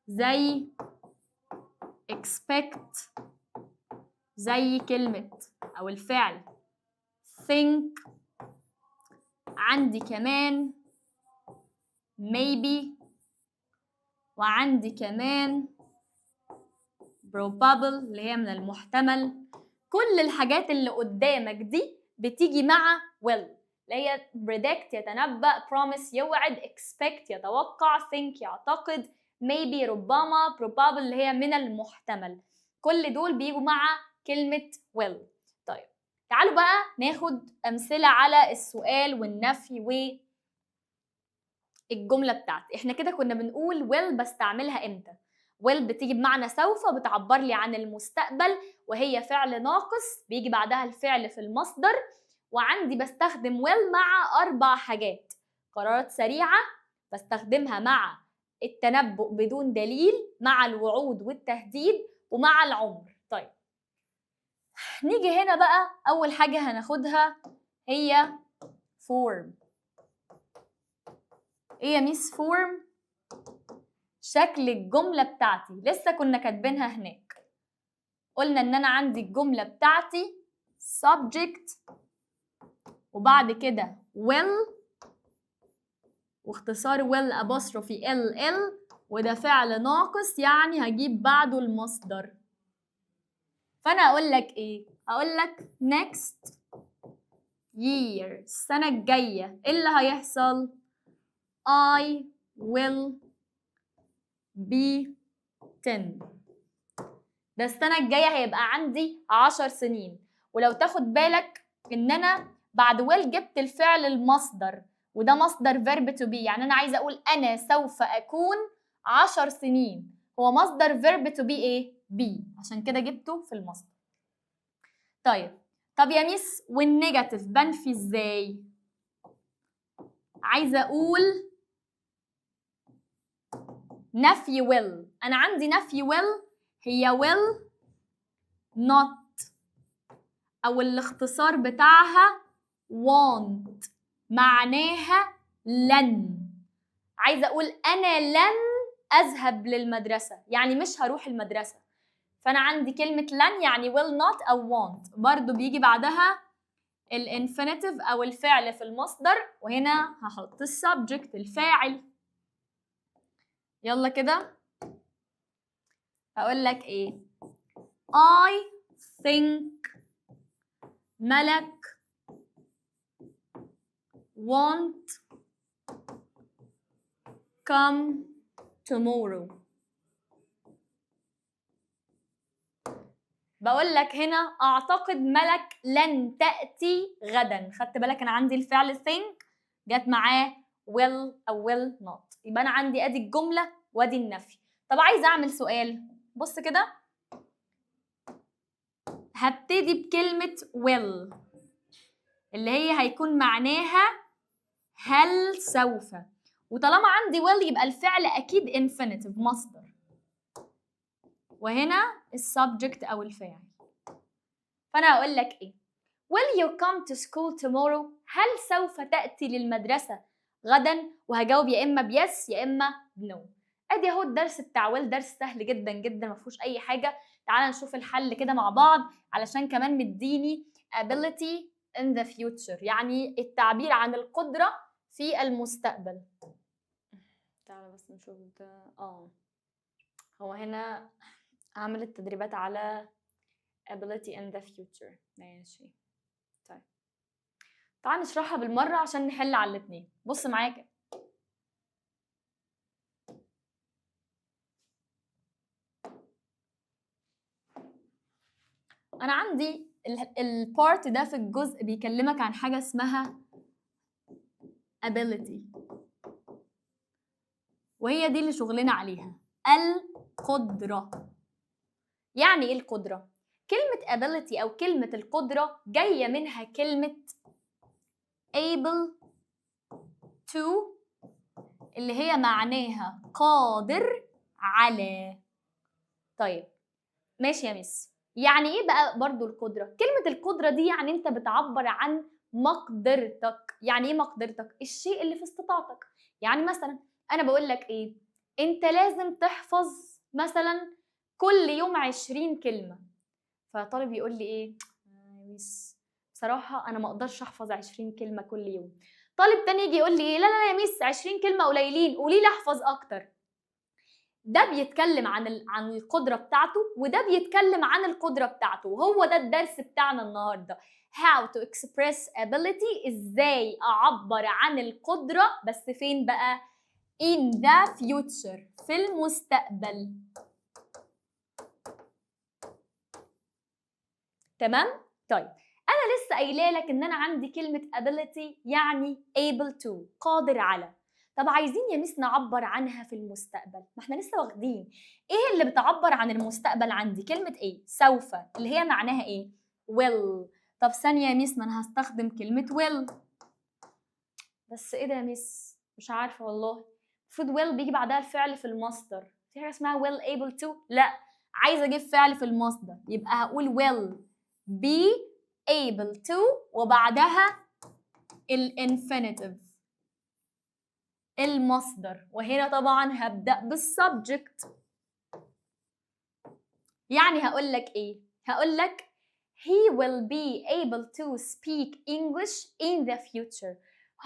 زي expect، زي كلمة أو الفعل think. عندي كمان maybe، وعندي كمان probable اللي هي من المحتمل. كل الحاجات اللي قدامك دي بتيجي مع will، اللي هي predict يتنبأ، promise يوعد، expect يتوقع، think يعتقد، maybe ربما، probable اللي هي من المحتمل. كل دول بيجوا مع كلمة will. طيب تعالوا بقى ناخد أمثلة على السؤال والنفي والجملة بتاعتي. احنا كده كنا بنقول will بستعملها امتى؟ will بتيجي بمعنى سوف، بتعبر لي عن المستقبل، وهي فعل ناقص بيجي بعدها الفعل في المصدر. وعندي بستخدم will مع 4 حاجات: قرارات سريعة، بستخدمها مع التنبؤ بدون دليل، مع الوعود والتهديد، ومع العمر. طيب نيجي هنا بقى أول حاجة هناخدها هي form. إيه يا ميس form؟ شكل الجملة بتاعتي لسه كنا كاتبينها هناك. قلنا إن أنا عندي الجملة بتاعتي subject وبعد كده will، واختصار will apostrophe ll، وده فعل ناقص يعني هجيب بعده المصدر. فأنا أقول لك إيه؟ أقول لك next year السنة الجاية إيه اللي هيحصل؟ I will be 10. ده السنة الجاية هيبقى عندي 10 سنين. ولو تاخد بالك إن أنا بعد will جبت الفعل المصدر، وده مصدر verb to be. يعني أنا عايزة أقول أنا سوف أكون 10 سنين. هو مصدر verb to be إيه؟ be، عشان كده جبته في المصدر. طب يا ميس والنيجاتيف بنفي إزاي؟ عايزة أقول نفي will. أنا عندي نفي will هي will not، أو الاختصار بتاعها want، معناها لن. عايزة أقول أنا لن أذهب للمدرسة، يعني مش هروح المدرسة. فأنا عندي كلمة لن يعني will not أو want. برضو بيجي بعدها الانفينيتيف أو الفعل في المصدر، وهنا هحط السبجكت الفاعل. يلا كده هقول لك إيه؟ I think ملك won't come tomorrow. بقول لك هنا اعتقد ملك لن تأتي غدا. خدت بالك انا عندي الفعل think جت معاه will او will not، يبقى انا عندي ادي الجمله وادي النفي. طب عايزه اعمل سؤال، بص كده، هبتدي بكلمه will اللي هي هيكون معناها هل سوف، وطالما عندي will يبقى الفعل اكيد infinitive مصدر، وهنا السبجكت او الفاعل. فانا هقول لك ايه؟ will you come to school tomorrow؟ هل سوف تأتي للمدرسة غدا؟ وهجاوب يا اما بيس يا اما بنو. ادي اهو الدرس بتاع will، درس سهل جدا جدا ما فيهوش اي حاجة. تعالى نشوف الحل كده مع بعض، علشان كمان مديني ability in the future، يعني التعبير عن القدرة في المستقبل. تعالى بس نشوف ده. هو هنا عامل التدريبات على ability in the future. ماشي، طيب تعال نشرحها بالمرة عشان نحل على الاتنين. بص معايا كده، أنا عندي البارت ده في الجزء بيكلمك عن حاجة اسمها ability، وهي دي اللي شغلنا عليها، القدرة. يعني إيه القدرة؟ كلمة ability أو كلمة القدرة جاية منها كلمة able to اللي هي معناها قادر على. طيب ماشي يا ميس، يعني ايه بقى برضو القدرة؟ كلمة القدرة دي يعني انت بتعبر عن مقدرتك. يعني ايه مقدرتك؟ الشيء اللي في استطاعتك. يعني مثلا انا بقول لك ايه؟ انت لازم تحفظ مثلا كل يوم 20 كلمة. فطالب يقول لي ايه؟ ميس بصراحة انا ما اقدرش احفظ 20 كلمة كل يوم. طالب تاني يجي يقول لي ايه؟ لا لا يا ميس 20 كلمة قليلين، قولي لي احفظ اكتر. ده بيتكلم عن القدرة بتاعته، وده بيتكلم عن القدرة بتاعته، وهو ده الدرس بتاعنا النهاردة. How to express ability، ازاي اعبر عن القدرة، بس فين بقى؟ in the future، في المستقبل. تمام؟ طيب انا لسه قايله لك ان انا عندي كلمة ability يعني able to، قادر على. طب عايزين يا ميس نعبر عنها في المستقبل، ما احنا لسه واخدين ايه اللي بتعبر عن المستقبل عندي؟ كلمة ايه؟ سوف، اللي هي معناها ايه؟ will. طب ثانية يا ميس، ما انا هستخدم كلمة will. بس ايه ده يا ميس؟ مش عارفة والله. المفروض will بيجي بعدها الفعل في المصدر، في حاجة اسمها will able to؟ لا، عايزة اجيب فعل في المصدر، يبقى هقول will be able to وبعدها الانفينيتيف المصدر، وهنا طبعا هبدأ بالسبجكت. يعني هقول لك ايه؟ هقول لك he will be able to speak English in the future.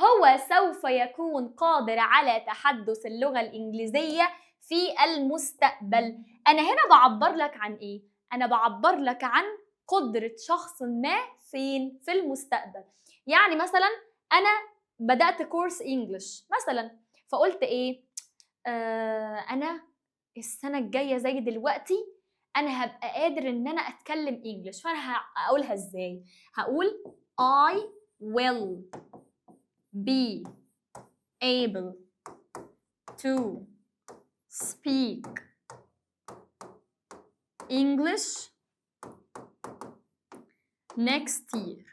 هو سوف يكون قادر على تحدث اللغة الإنجليزية في المستقبل. أنا هنا بعبر لك عن ايه؟ أنا بعبر لك عن قدرة شخص ما فين؟ في المستقبل. يعني مثلا أنا بدأت كورس إنجليش مثلا، فقلت ايه؟ أنا السنة الجاية زي دلوقتي أنا هبقى قادر إن أنا أتكلم إنجليش. فأنا هقولها إزاي؟ هقول I will be able to speak English next year.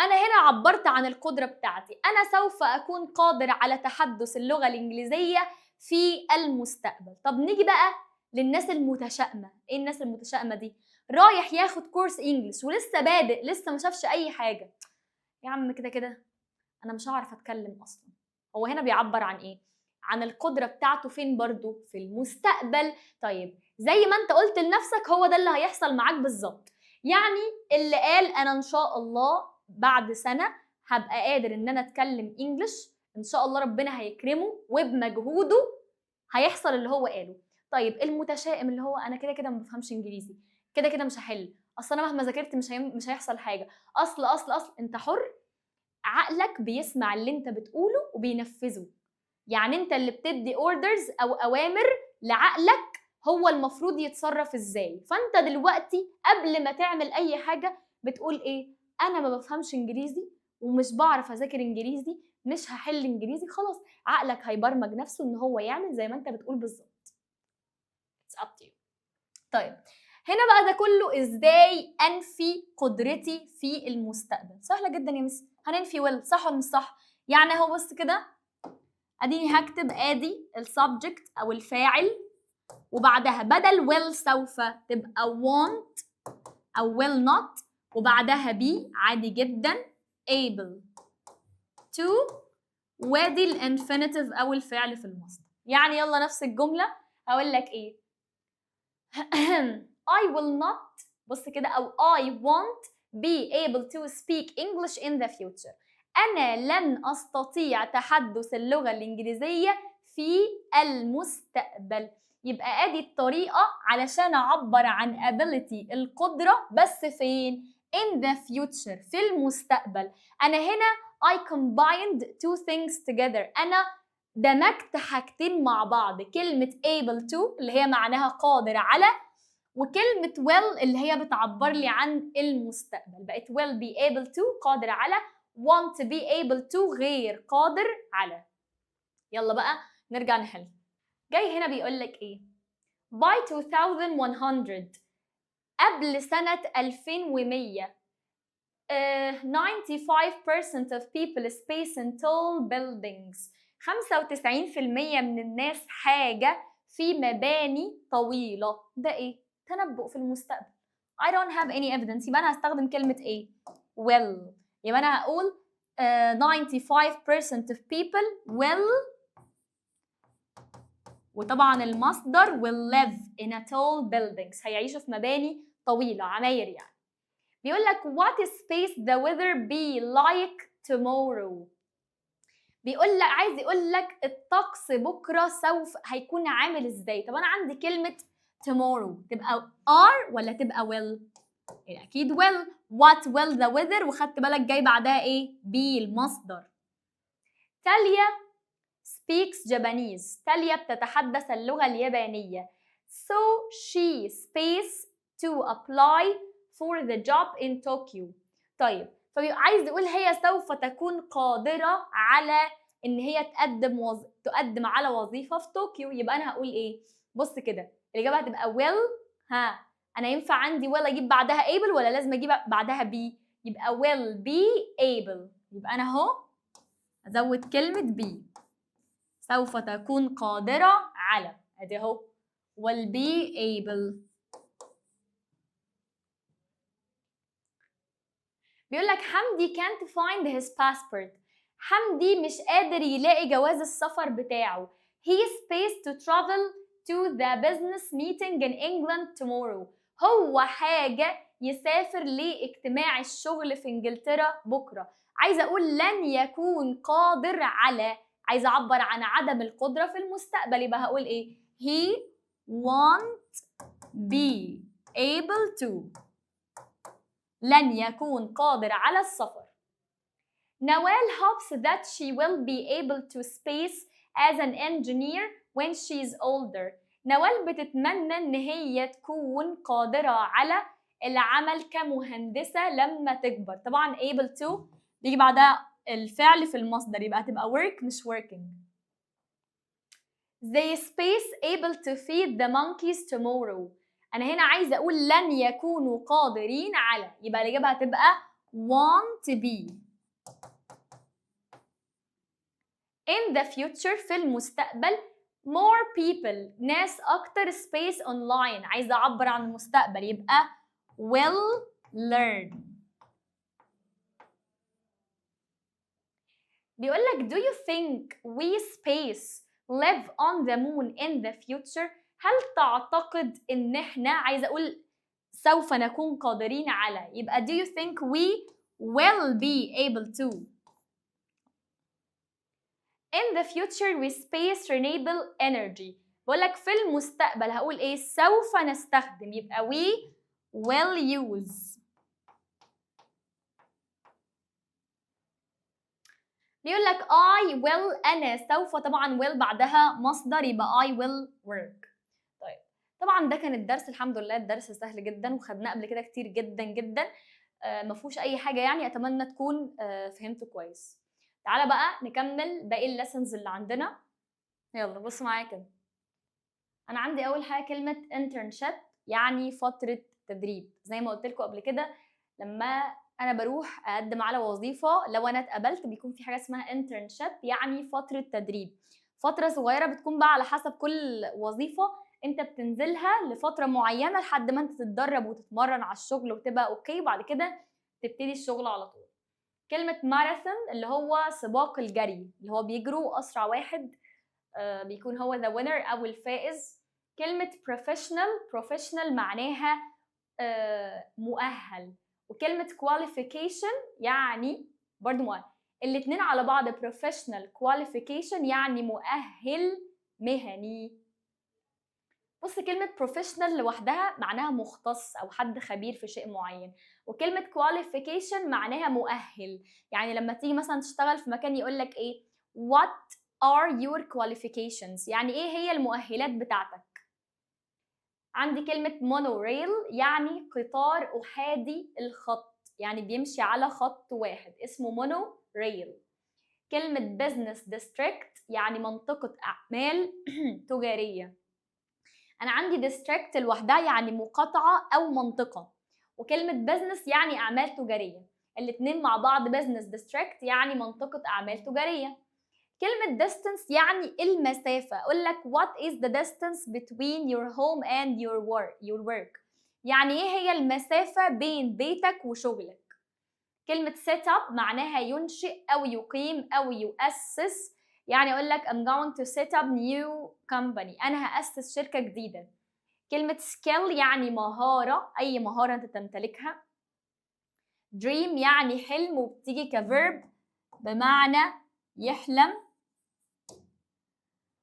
أنا هنا عبرت عن القدرة بتاعتي، أنا سوف أكون قادر على تحدث اللغة الإنجليزية في المستقبل. طب نيجي بقى للناس المتشائمة. إيه الناس المتشائمة دي؟ رايح ياخد كورس إنجليش ولسه بادئ، لسه ما شافش أي حاجة. يا عم كده كده أنا مش هعرف أتكلم أصلا. هو هنا بيعبر عن إيه؟ عن القدرة بتاعته فين برضو؟ في المستقبل. طيب زي ما أنت قلت لنفسك هو ده اللي هيحصل معاك بالظبط. يعني اللي قال أنا إن شاء الله بعد سنة هبقى قادر إن أنا أتكلم إنجليش، إن شاء الله ربنا هيكرمه وبمجهوده هيحصل اللي هو قاله. طيب المتشائم اللي هو أنا كده كده ما بفهمش إنجليزي، كده كده مش هحل، أصل أنا مهما ذاكرت مش هيحصل حاجة، أصل أنت حر. عقلك بيسمع اللي انت بتقوله وبينفذه. يعني انت اللي بتدي اوردرز او اوامر لعقلك هو المفروض يتصرف ازاي. فانت دلوقتي قبل ما تعمل اي حاجه بتقول ايه؟ انا ما بفهمش انجليزي ومش بعرف اذاكر انجليزي، مش هحل انجليزي. خلاص عقلك هيبرمج نفسه ان هو يعمل زي ما انت بتقول بالظبط. It's up to you. طيب هنا بقى ده كله ازاي انفي قدرتي في المستقبل؟ سهله جدا يا مس. هننفي will، صح ولا مش صح؟ يعني اهو بص كده، اديني هكتب ادي السبجكت او الفاعل، وبعدها بدل will سوف تبقى want او will not، وبعدها be عادي جدا able to، وادي الانفينيتيف او الفعل في المصدر. يعني يلا نفس الجمله هقول لك ايه؟ I will not، بص كده، او I won't be able to speak English in the future. أنا لن أستطيع تحدث اللغة الإنجليزية في المستقبل. يبقى أدي الطريقة علشان أعبر عن ability القدرة، بس فين؟ in the future في المستقبل. أنا هنا I combined two things together. أنا دمجت حاجتين مع بعض، كلمة able to اللي هي معناها قادر على، وكلمة will اللي هي بتعبر لي عن المستقبل. بقت will be able to قادر على، want to be able to غير قادر على. يلا بقى نرجع نحل. جاي هنا بيقول لك ايه؟ by 2100 قبل سنة 2100 95% of people space in tall buildings. 95% من الناس حاجة في مباني طويلة. ده ايه؟ تنبؤ في المستقبل. I don't have any evidence. يبقى أنا هستخدم كلمة ايه؟ will. يبقى أنا هقول 95% of people will، وطبعا المصدر will live in a tall buildings، هيعيشوا في مباني طويلة، عماير يعني. بيقول لك what space the weather be like tomorrow. بيقول لك، عايز يقول لك الطقس بكره سوف هيكون عامل ازاي. طب انا عندي كلمه tomorrow تبقى are ولا تبقى will؟ اكيد will. what will the weather، وخدت بالك جاي بعدها ايه؟ be المصدر. تاليا speaks Japanese. تاليا بتتحدث اللغه اليابانيه. so she space to apply for the job in Tokyo. طيب فعايز يقول هي سوف تكون قادرة على ان هي تقدم على وظيفة في طوكيو. يبقى انا هقول ايه؟ بص كده الإجابة هتبقى will. ها انا ينفع عندي will اجيب بعدها able ولا لازم اجيب بعدها be؟ يبقى will be able. يبقى انا اهو ازود كلمة be، سوف تكون قادرة على، ادي اهو will be able. بيقول لك حمدي can't find his passport. حمدي مش قادر يلاقي جواز السفر بتاعه. He spaced to travel to the business meeting in England tomorrow. هو حاجة يسافر لاجتماع الشغل في انجلترا بكرة. عايزة اقول لن يكون قادر على، عايزة اعبر عن عدم القدرة في المستقبل. يبقى هقول ايه؟ He won't be able to، لن يكون قادر على السفر. نوال hopes that she will be able to space as an engineer when she's older. نوال بتتمنى ان هي تكون قادرة على العمل كمهندسة لما تكبر. طبعا able to بيجي بعدها الفعل في المصدر، يبقى هتبقى work مش working. They space able to feed the monkeys tomorrow. أنا هنا عايزة أقول لن يكونوا قادرين على، يبقى الإجابة هتبقى want to be. In the future في المستقبل more people ناس أكتر space online، عايزة أعبر عن المستقبل يبقى will learn. بيقول لك do you think we space live on the moon in the future؟ هل تعتقد ان احنا، عايزه اقول سوف نكون قادرين على، يبقى do you think we will be able to. in the future we space renewable energy. بقول لك في المستقبل هقول ايه؟ سوف نستخدم، يبقى we will use. بيقول لك I will، أنا سوف، طبعا will بعدها مصدر يبقى I will work. طيب طبعا ده كان الدرس، الحمد لله الدرس سهل جدا وخدناه قبل كده كتير جدا جدا، ما فيهوش أي حاجة يعني، أتمنى تكون فهمته كويس. تعالى بقى نكمل باقي الليسنز اللي عندنا. يلا بص معايا كده. أنا عندي أول حاجة كلمة internship، يعني فترة تدريب. زي ما قلت لكم قبل كده، لما انا بروح اقدم على وظيفه، لو انا اتقبلت بيكون في حاجه اسمها internship، يعني فتره تدريب، فتره صغيره بتكون بقى على حسب كل وظيفه انت بتنزلها لفتره معينه لحد ما انت تتدرب وتتمرن على الشغل وتبقى اوكي، وبعد كده تبتدي الشغل على طول. كلمه ماراثون اللي هو سباق الجري، اللي هو بيجروا اسرع واحد بيكون هو the winner او الفائز. كلمه professional معناها مؤهل، وكلمة qualification يعني برضو مؤهل. الاتنين على بعض professional qualification يعني مؤهل مهني. بص كلمة professional لوحدها معناها مختص أو حد خبير في شيء معين، وكلمة qualification معناها مؤهل. يعني لما تيجي مثلا تشتغل في مكان يقولك إيه what are your qualifications، يعني إيه هي المؤهلات بتاعتك. عندي كلمة مونوريل يعني قطار أحادي الخط، يعني بيمشي على خط واحد اسمه مونوريل. كلمة بزنس ديستريكت يعني منطقة أعمال تجارية. أنا عندي ديستريكت لوحدها يعني مقاطعة أو منطقة، وكلمة بزنس يعني أعمال تجارية. الاتنين مع بعض بزنس ديستريكت يعني منطقة أعمال تجارية. كلمة distance يعني المسافة. أقول لك what is the distance between your home and your work، يعني إيه هي المسافة بين بيتك وشغلك. كلمة set up معناها ينشئ أو يقيم أو يؤسس، يعني أقول لك I'm going to set up new company، أنا هأسس شركة جديدة. كلمة skill يعني مهارة، أي مهارة أنت تمتلكها. dream يعني حلم، وبتيجي كverb بمعنى يحلم.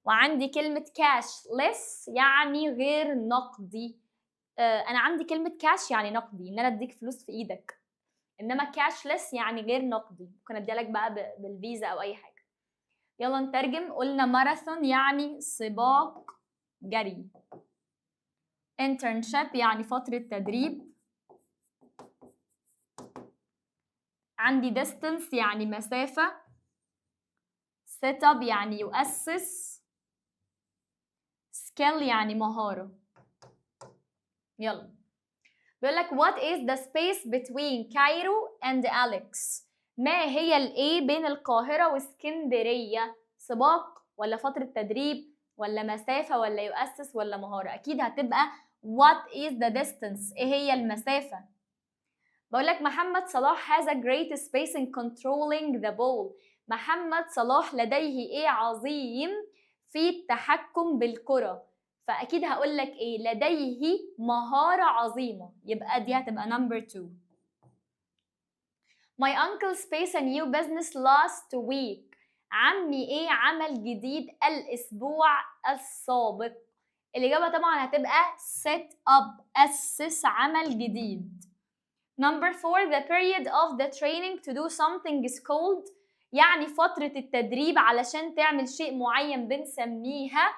وعندي كلمة cashless يعني غير نقدي. أنا عندي كلمة cash يعني نقدي، إن أنا أديك فلوس في إيدك، إنما cashless يعني غير نقدي، ممكن أديها لك بقى بالفيزا أو أي حاجة. يلا نترجم. قلنا ماراثون يعني سباق جري، internship يعني فترة تدريب، عندي distance يعني مسافة، set up يعني يؤسس، skill يعني مهارة. يلا بيقول لك what is the space between Cairo and Alex، ما هي الايه بين القاهرة واسكندرية؟ سباق ولا فترة تدريب ولا مسافة ولا يؤسس ولا مهارة؟ أكيد هتبقى what is the distance، إيه هي المسافة. بقول لك محمد صلاح has a great space in controlling the ball، محمد صلاح لديه إيه عظيم في التحكم بالكرة، فأكيد هقول لك إيه لديه مهارة عظيمة، يبقى دي هتبقى number 2. My uncle space a new business last week، عمي إيه عمل جديد الأسبوع السابق. الإجابة طبعا هتبقى set up، أسس عمل جديد. Number 4 the period of the training to do something is called، يعني فترة التدريب علشان تعمل شيء معين بنسميها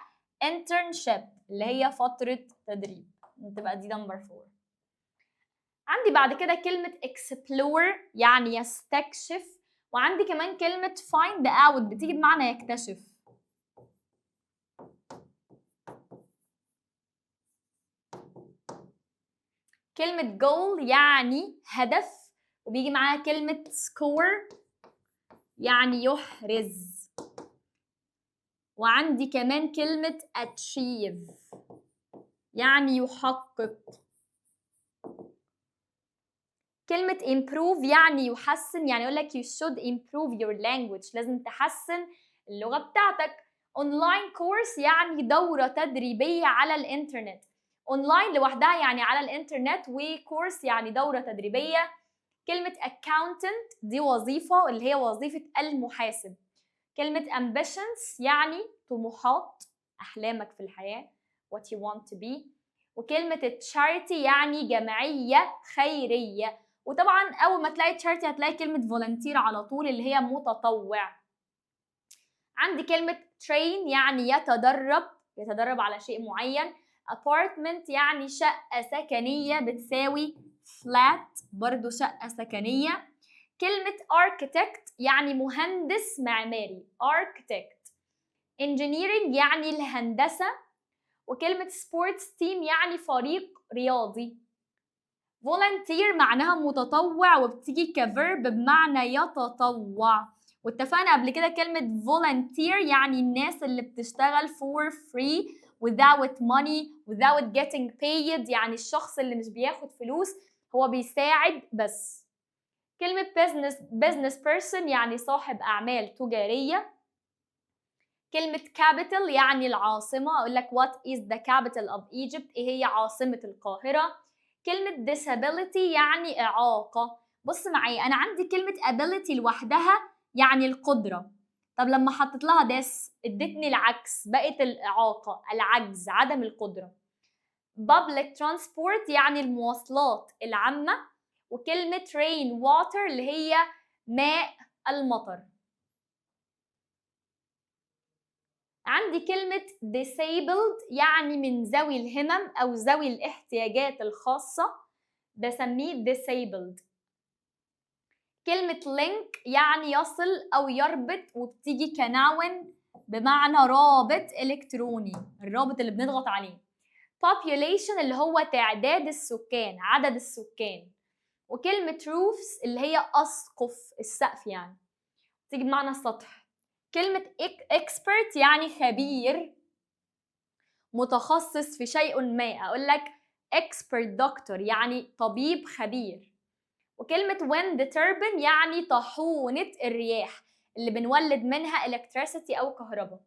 internship، اللي هي فترة تدريب، تبقى دي number 4. عندي بعد كده كلمة explore يعني يستكشف، وعندي كمان كلمة find out بتيجي بمعنى يكتشف. كلمة goal يعني هدف، وبيجي معاها كلمة score يعني يحرز. وعندي كمان كلمة achieve يعني يحقق. كلمة improve يعني يحسن، يعني يقول لك you should improve your language، لازم تحسن اللغة بتاعتك. online course يعني دورة تدريبية على الانترنت، online لوحدها يعني على الانترنت، وكورس يعني دورة تدريبية. كلمة accountant دي وظيفة اللي هي وظيفة المحاسب. كلمة ambitions يعني طموحات، أحلامك في الحياة what you want to be. وكلمة charity يعني جمعية خيرية، وطبعا أول ما تلاقي charity هتلاقي كلمة volunteer على طول اللي هي متطوع. عندي كلمة train يعني يتدرب على شيء معين. apartment يعني شقة سكنية بتساوي flat، برضو شقة سكنية. كلمة architect يعني مهندس معماري architect. engineering يعني الهندسة. وكلمة sports team يعني فريق رياضي. volunteer معناها متطوع وبتيجي كverb بمعنى يتطوع. واتفقنا قبل كده كلمة volunteer يعني الناس اللي بتشتغل for free without money without getting paid، يعني الشخص اللي مش بياخد فلوس، هو بيساعد بس. كلمة business person يعني صاحب أعمال تجارية. كلمة capital يعني العاصمة، أقول لك what is the capital of Egypt، إيه هي عاصمة القاهرة. كلمة disability يعني إعاقة. بص معايا، أنا عندي كلمة ability لوحدها يعني القدرة، طب لما حطيت لها this ادتني العكس، بقت الإعاقة، العجز، عدم القدرة. public transport يعني المواصلات العامة. وكلمة rain water اللي هي ماء المطر. عندي كلمة disabled يعني من ذوي الهمم أو ذوي الاحتياجات الخاصة، بسميه disabled. كلمة link يعني يصل أو يربط وبتيجي كنون بمعنى رابط إلكتروني، الرابط اللي بنضغط عليه. population اللي هو تعداد السكان، عدد السكان. وكلمة roofs اللي هي أسقف، السقف يعني، تيجي بمعنى السطح. كلمة expert يعني خبير متخصص في شيء ما، أقول لك expert doctor يعني طبيب خبير. وكلمة wind turbine يعني طاحونة الرياح اللي بنولد منها electricity أو كهرباء.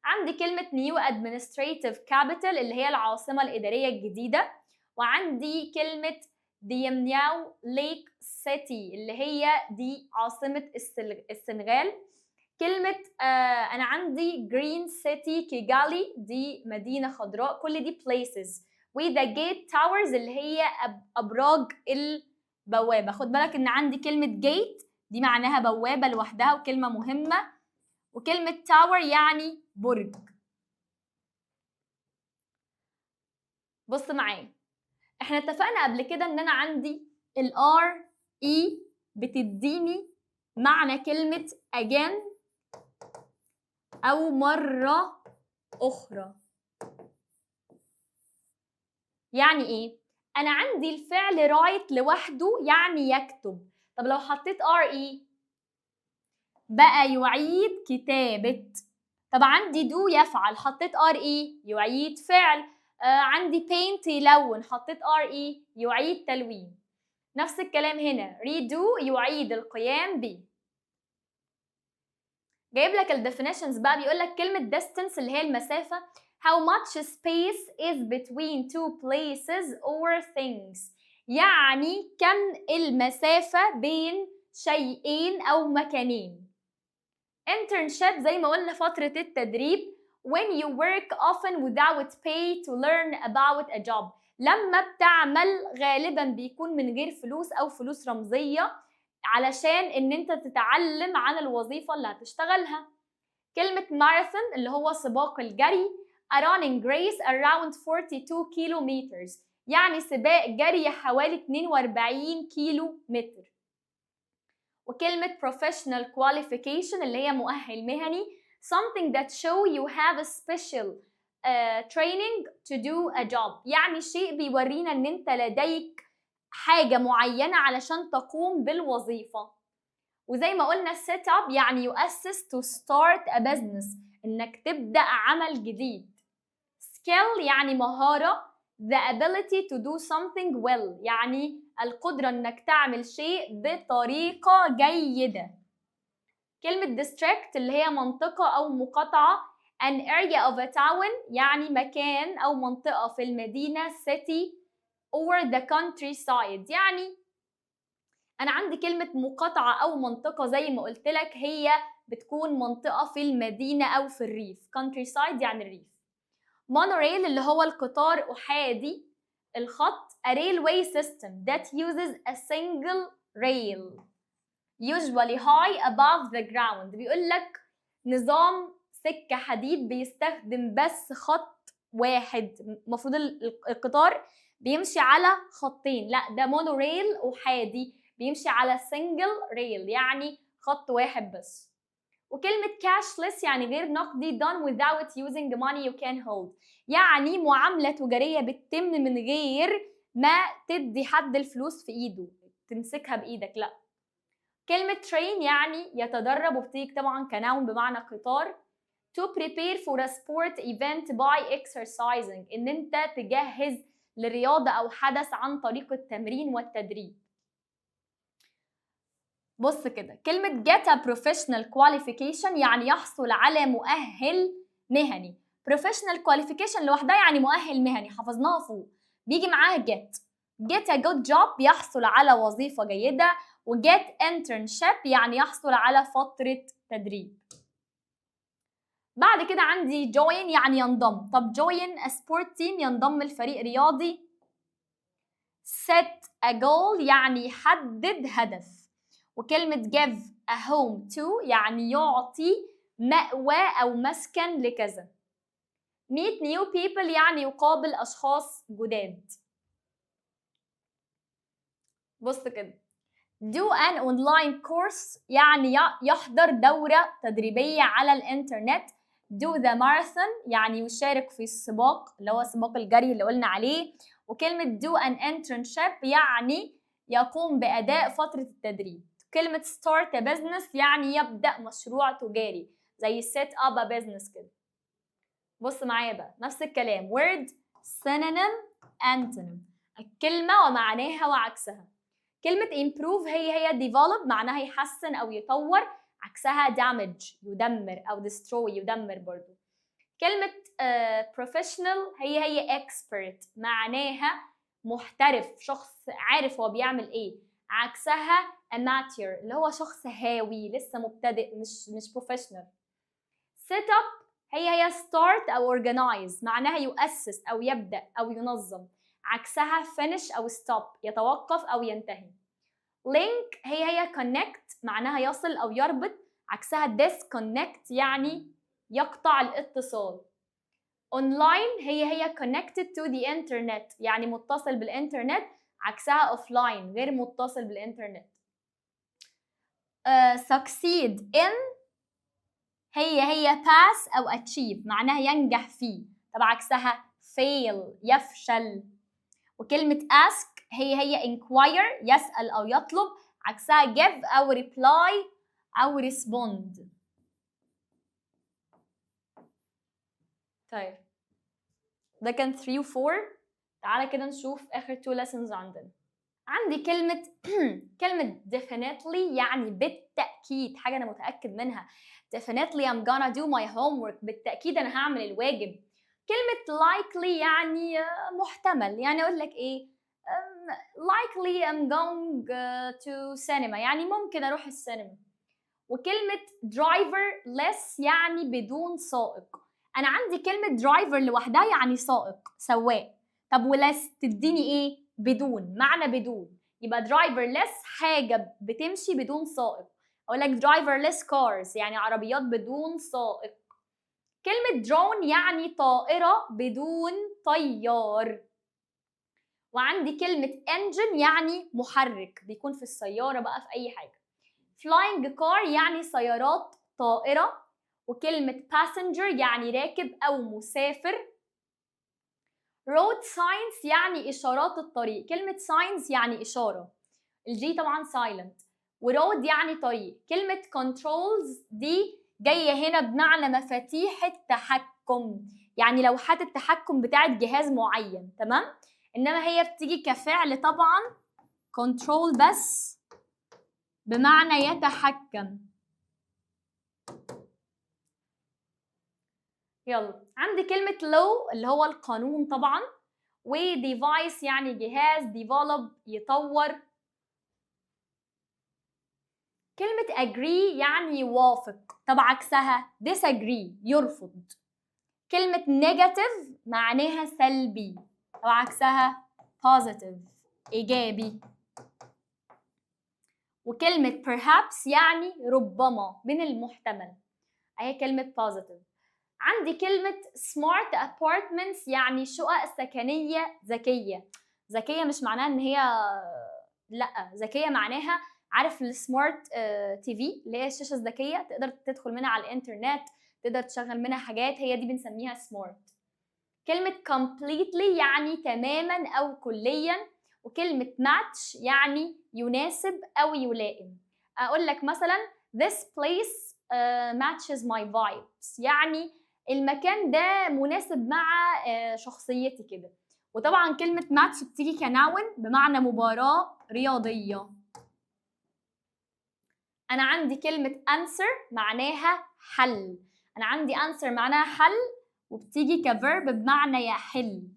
عندي كلمة new administrative capital اللي هي العاصمة الإدارية الجديدة. وعندي كلمة ديمنياو ليك سيتي اللي هي دي عاصمة السنغال. كلمة أنا عندي green city كيغالي دي مدينة خضراء، كل دي places. و the gate towers اللي هي أبراج البوابة. خد بالك إن عندي كلمة gate دي معناها بوابة لوحدها وكلمة مهمة، وكلمة tower يعني برج. بص معايا، احنا اتفقنا قبل كده ان انا عندي ال RE بتديني معنى كلمة again أو مرة أخرى. يعني إيه؟ أنا عندي الفعل write لوحده يعني يكتب، طب لو حطيت RE بقى يعيد كتابة. طب عندي do يفعل، حطيت RE يعيد فعل. عندي paint يلون، حطيت RE يعيد تلوين. نفس الكلام هنا redo يعيد القيام به. جايب لك الديفينيشنز بقى، بيقول لك كلمة distance اللي هي المسافة how much space is between two places or things، يعني كم المسافة بين شيئين أو مكانين. internship زي ما قلنا فترة التدريب when you work often without pay to learn about a job، لما بتعمل غالبا بيكون من غير فلوس أو فلوس رمزية علشان ان انت تتعلم عن الوظيفة اللي هتشتغلها. كلمة marathon اللي هو سباق الجري a running race around 42 kilometers، يعني سباق جري حوالي 42 كيلو متر. وكلمة professional qualification اللي هي مؤهل مهني something that show you have a special training to do a job، يعني شيء بيورينا ان انت لديك حاجة معينة علشان تقوم بالوظيفة. وزي ما قلنا set up يعني يؤسس to start a business، انك تبدأ عمل جديد. skill يعني مهارة، the ability to do something well يعني القدرة انك تعمل شيء بطريقة جيدة. كلمة district اللي هي منطقة او مقاطعة an area of a town يعني مكان او منطقة في المدينة city or the countryside، يعني أنا عندي كلمة مقاطعة أو منطقة زي ما قلت لك هي بتكون منطقة في المدينة أو في الريف، countryside يعني الريف. monorail اللي هو القطار أحادي الخط a railway system that uses a single rail usually high above the ground، بيقول لك نظام سكة حديد بيستخدم بس خط واحد. المفروض القطار بيمشي على خطين، لا ده مونو ريل أحادي بيمشي على سنجل ريل، يعني خط واحد بس. وكلمة cashless يعني غير نقدي done without using money you can hold، يعني معاملة تجارية بتتم من غير ما تدي حد الفلوس في ايده تمسكها بايدك، لا. كلمة train يعني يتدرب، وبتيجي طبعا كنون بمعنى قطار. to prepare for a sport event by exercising، ان انت تجهز لرياضة او حدث عن طريق التمرين والتدريب. بص كده، كلمة get a professional qualification يعني يحصل على مؤهل مهني. professional qualification لوحدها يعني مؤهل مهني، حفظناها فوق، بيجي معاها get a good job يحصل على وظيفة جيدة، و get internship يعني يحصل على فترة تدريب. بعد كده عندي join يعني ينضم. طب join a sport team ينضم لفريق رياضي. set a goal يعني يحدد هدف. وكلمة give a home to يعني يعطي مأوى أو مسكن لكذا. meet new people يعني يقابل أشخاص جداد. بص كده، do an online course يعني يحضر دورة تدريبية على الإنترنت. do the marathon يعني يشارك في السباق اللي هو سباق الجري اللي قلنا عليه. وكلمة do an internship يعني يقوم بأداء فترة التدريب. كلمة start a business يعني يبدأ مشروع تجاري زي set up a business كده. بص معايا بقى نفس الكلام، word synonym antonym، الكلمة ومعناها وعكسها. كلمة improve هي develop معناها يحسن أو يطور، عكسها damage يدمر أو destroy يدمر برضو. كلمة professional هي expert معناها محترف، شخص عارف هو بيعمل ايه، عكسها amateur اللي هو شخص هاوي لسه مبتدئ مش professional. set up هي start أو organize معناها يؤسس أو يبدأ أو ينظم، عكسها finish أو stop يتوقف أو ينتهي. link هي connect معناها يصل أو يربط، عكسها disconnect يعني يقطع الاتصال. online هي connected to the internet يعني متصل بالإنترنت، عكسها offline غير متصل بالإنترنت. succeed in هي pass أو achieve معناها ينجح فيه، طب عكسها fail يفشل. وكلمة ask هي inquire يسأل أو يطلب، عكسها give أو reply أو respond. طيب ده كان 3 و 4. تعالى كده نشوف آخر 2 lessons عندنا. عندي كلمة definitely يعني بالتأكيد، حاجة أنا متأكد منها. definitely I'm gonna do my homework، بالتأكيد أنا هعمل الواجب. كلمة likely يعني محتمل، يعني أقول لك إيه likely I'm going to cinema يعني ممكن أروح السينما. وكلمة driverless يعني بدون سائق. أنا عندي كلمة driver لوحدها يعني سائق سواق، طب ولس تديني إيه؟ بدون، معنى بدون، يبقى driverless حاجة بتمشي بدون سائق. أقول لك driverless cars يعني عربيات بدون سائق. كلمة drone يعني طائرة بدون طيار. وعندي كلمة engine يعني محرك بيكون في السيارة بقى في أي حاجة. flying car يعني سيارات طائرة. وكلمة passenger يعني راكب أو مسافر. road signs يعني إشارات الطريق، كلمة signs يعني إشارة، الجي طبعا silent. ورواد يعني طريق. كلمة controls دي جاية هنا بمعنى مفاتيح التحكم، يعني لوحات التحكم بتاعت جهاز معين، تمام؟ إنما هي بتيجي كفعل طبعا control بس بمعنى يتحكم. يلا عندي كلمة law اللي هو القانون طبعا، و device يعني جهاز، develop يطور. كلمة agree يعني يوافق، طب عكسها disagree يرفض. كلمة negative معناها سلبي، طب عكسها positive إيجابي. وكلمة perhaps يعني ربما، من المحتمل. اهي كلمة positive. عندي كلمة smart apartments يعني شقق سكنية ذكية. ذكية مش معناها ان هي لا، ذكية معناها عارف السمارت تي في اللي هي الشاشة الذكية تقدر تدخل منها على الانترنت، تقدر تشغل منها حاجات، هي دي بنسميها سمارت. كلمة completely يعني تماما أو كليا، وكلمة match يعني يناسب أو يلائم. أقول لك مثلا this place matches my vibes يعني المكان ده مناسب مع شخصيتي كده. وطبعا كلمة match بتيجي كنون بمعنى مباراة رياضية. أنا عندي كلمة answer معناها حل. أنا عندي answer معناها حل وبتيجي كverb بمعنى يحل.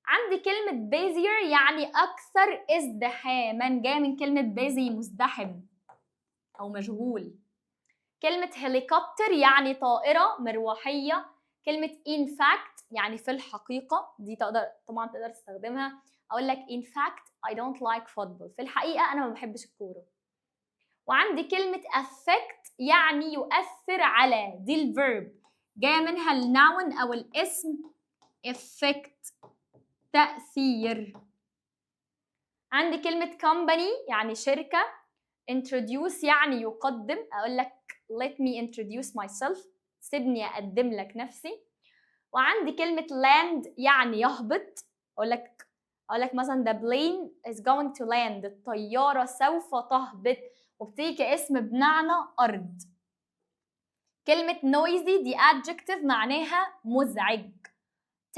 عندي كلمة busier يعني أكثر ازدحاما، جاية من كلمة busy مزدحم أو مشغول. كلمة helicopter يعني طائرة مروحية. كلمة in fact يعني في الحقيقة، دي طبعا تقدر تستخدمها. أقول لك in fact I don't like football، في الحقيقة أنا ما بحبش الكورة. وعندي كلمة affect يعني يؤثر على، دي الفيرب جاية منها النون أو الاسم effect تأثير. عندي كلمة company يعني شركة. introduce يعني يقدم، أقول لك let me introduce myself، سيبني أقدم لك نفسي. وعندي كلمة land يعني يهبط، أقول لك مثلا the plane is going to land، الطيارة سوف تهبط، وبتيجي كاسم بمعنى أرض. كلمة noisy دي adjective معناها مزعج.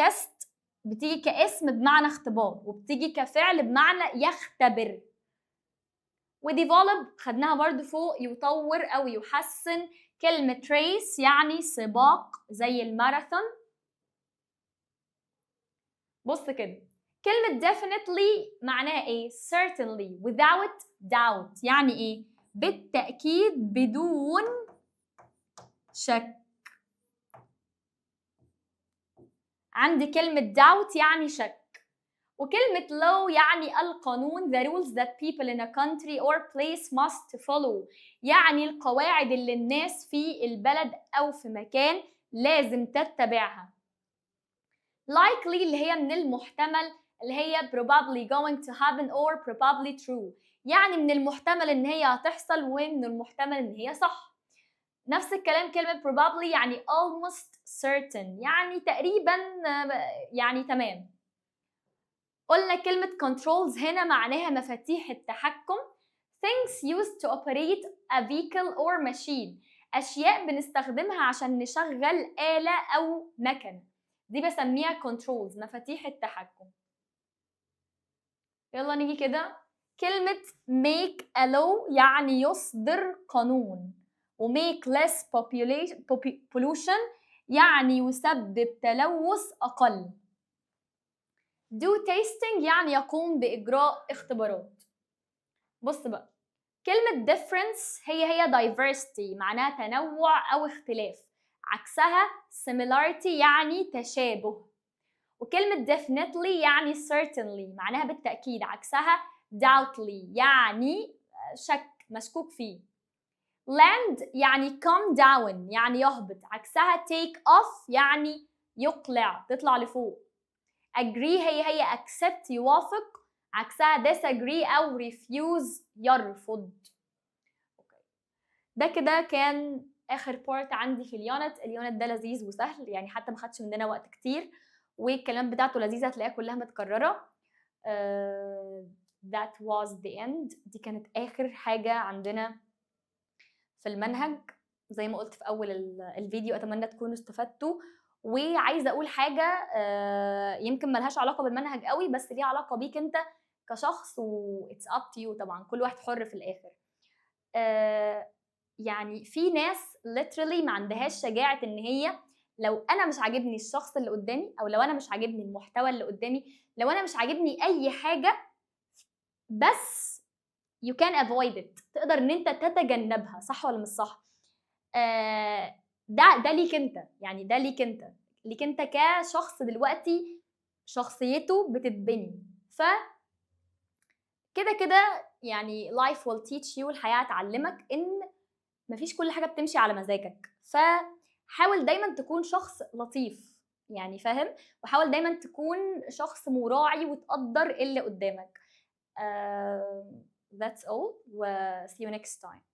test بتيجي كاسم بمعنى اختبار، وبتيجي كفعل بمعنى يختبر. وديفولب خدناها برضو فوق، يطور أو يحسن. كلمة race يعني سباق زي الماراثون. بص كده، كلمة definitely معناها ايه؟ certainly without doubt يعني ايه؟ بالتأكيد بدون شك. عندي كلمة doubt يعني شك. وكلمة law يعني القانون، the rules that people in a country or place must follow يعني القواعد اللي الناس في البلد أو في مكان لازم تتبعها. likely اللي هي من المحتمل، اللي هي probably going to happen or probably true يعني من المحتمل إن هي هتحصل ومن المحتمل إن هي صح. نفس الكلام كلمة probably يعني almost certain يعني تقريبا يعني تمام. قلنا كلمة controls هنا معناها مفاتيح التحكم. things used to operate a vehicle or machine أشياء بنستخدمها عشان نشغل آلة أو مكنة، دي بسميها controls مفاتيح التحكم. يلا نيجي كده، كلمة make a law يعني يصدر قانون، و make less pollution يعني يسبب تلوث أقل. do tasting يعني يقوم بإجراء اختبارات. بص بقى، كلمة difference هي diversity معناها تنوع أو اختلاف، عكسها similarity يعني تشابه. وكلمة definitely يعني certainly معناها بالتأكيد، عكسها doubtly يعني شك مشكوك فيه. land يعني come down يعني يهبط، عكسها take off يعني يقلع تطلع لفوق. agree هي accept يوافق، عكسها disagree أو refuse يرفض. ده كده كان آخر بارت عندي في اليونت ده لذيذ وسهل يعني، حتى ما خدش مننا وقت كتير، والكلام بتاعته لذيذة هتلاقيها كلها متكررة. that was the end. دي كانت آخر حاجة عندنا في المنهج زي ما قلت في أول الفيديو. أتمنى تكونوا استفدتوا. وعايزه اقول حاجه يمكن ملهاش علاقه بالمنهج قوي، بس ليها علاقه بيك انت كشخص، و it's up to you طبعا، كل واحد حر في الاخر. يعني في ناس literally ما عندهاش شجاعه ان هي لو انا مش عاجبني الشخص اللي قدامي، او لو انا مش عاجبني المحتوى اللي قدامي، لو انا مش عاجبني اي حاجه، بس you can avoid it، تقدر ان انت تتجنبها، صح ولا مش صح؟ ده ليك انت، يعني ده ليك انت كشخص دلوقتي شخصيته بتتبني. ف كده يعني life will teach you، الحياة هتعلمك ان مفيش كل حاجة بتمشي على مزاجك، فحاول دايما تكون شخص لطيف، يعني فاهم؟ وحاول دايما تكون شخص مراعي وتقدر اللي قدامك. That's all و see you next time.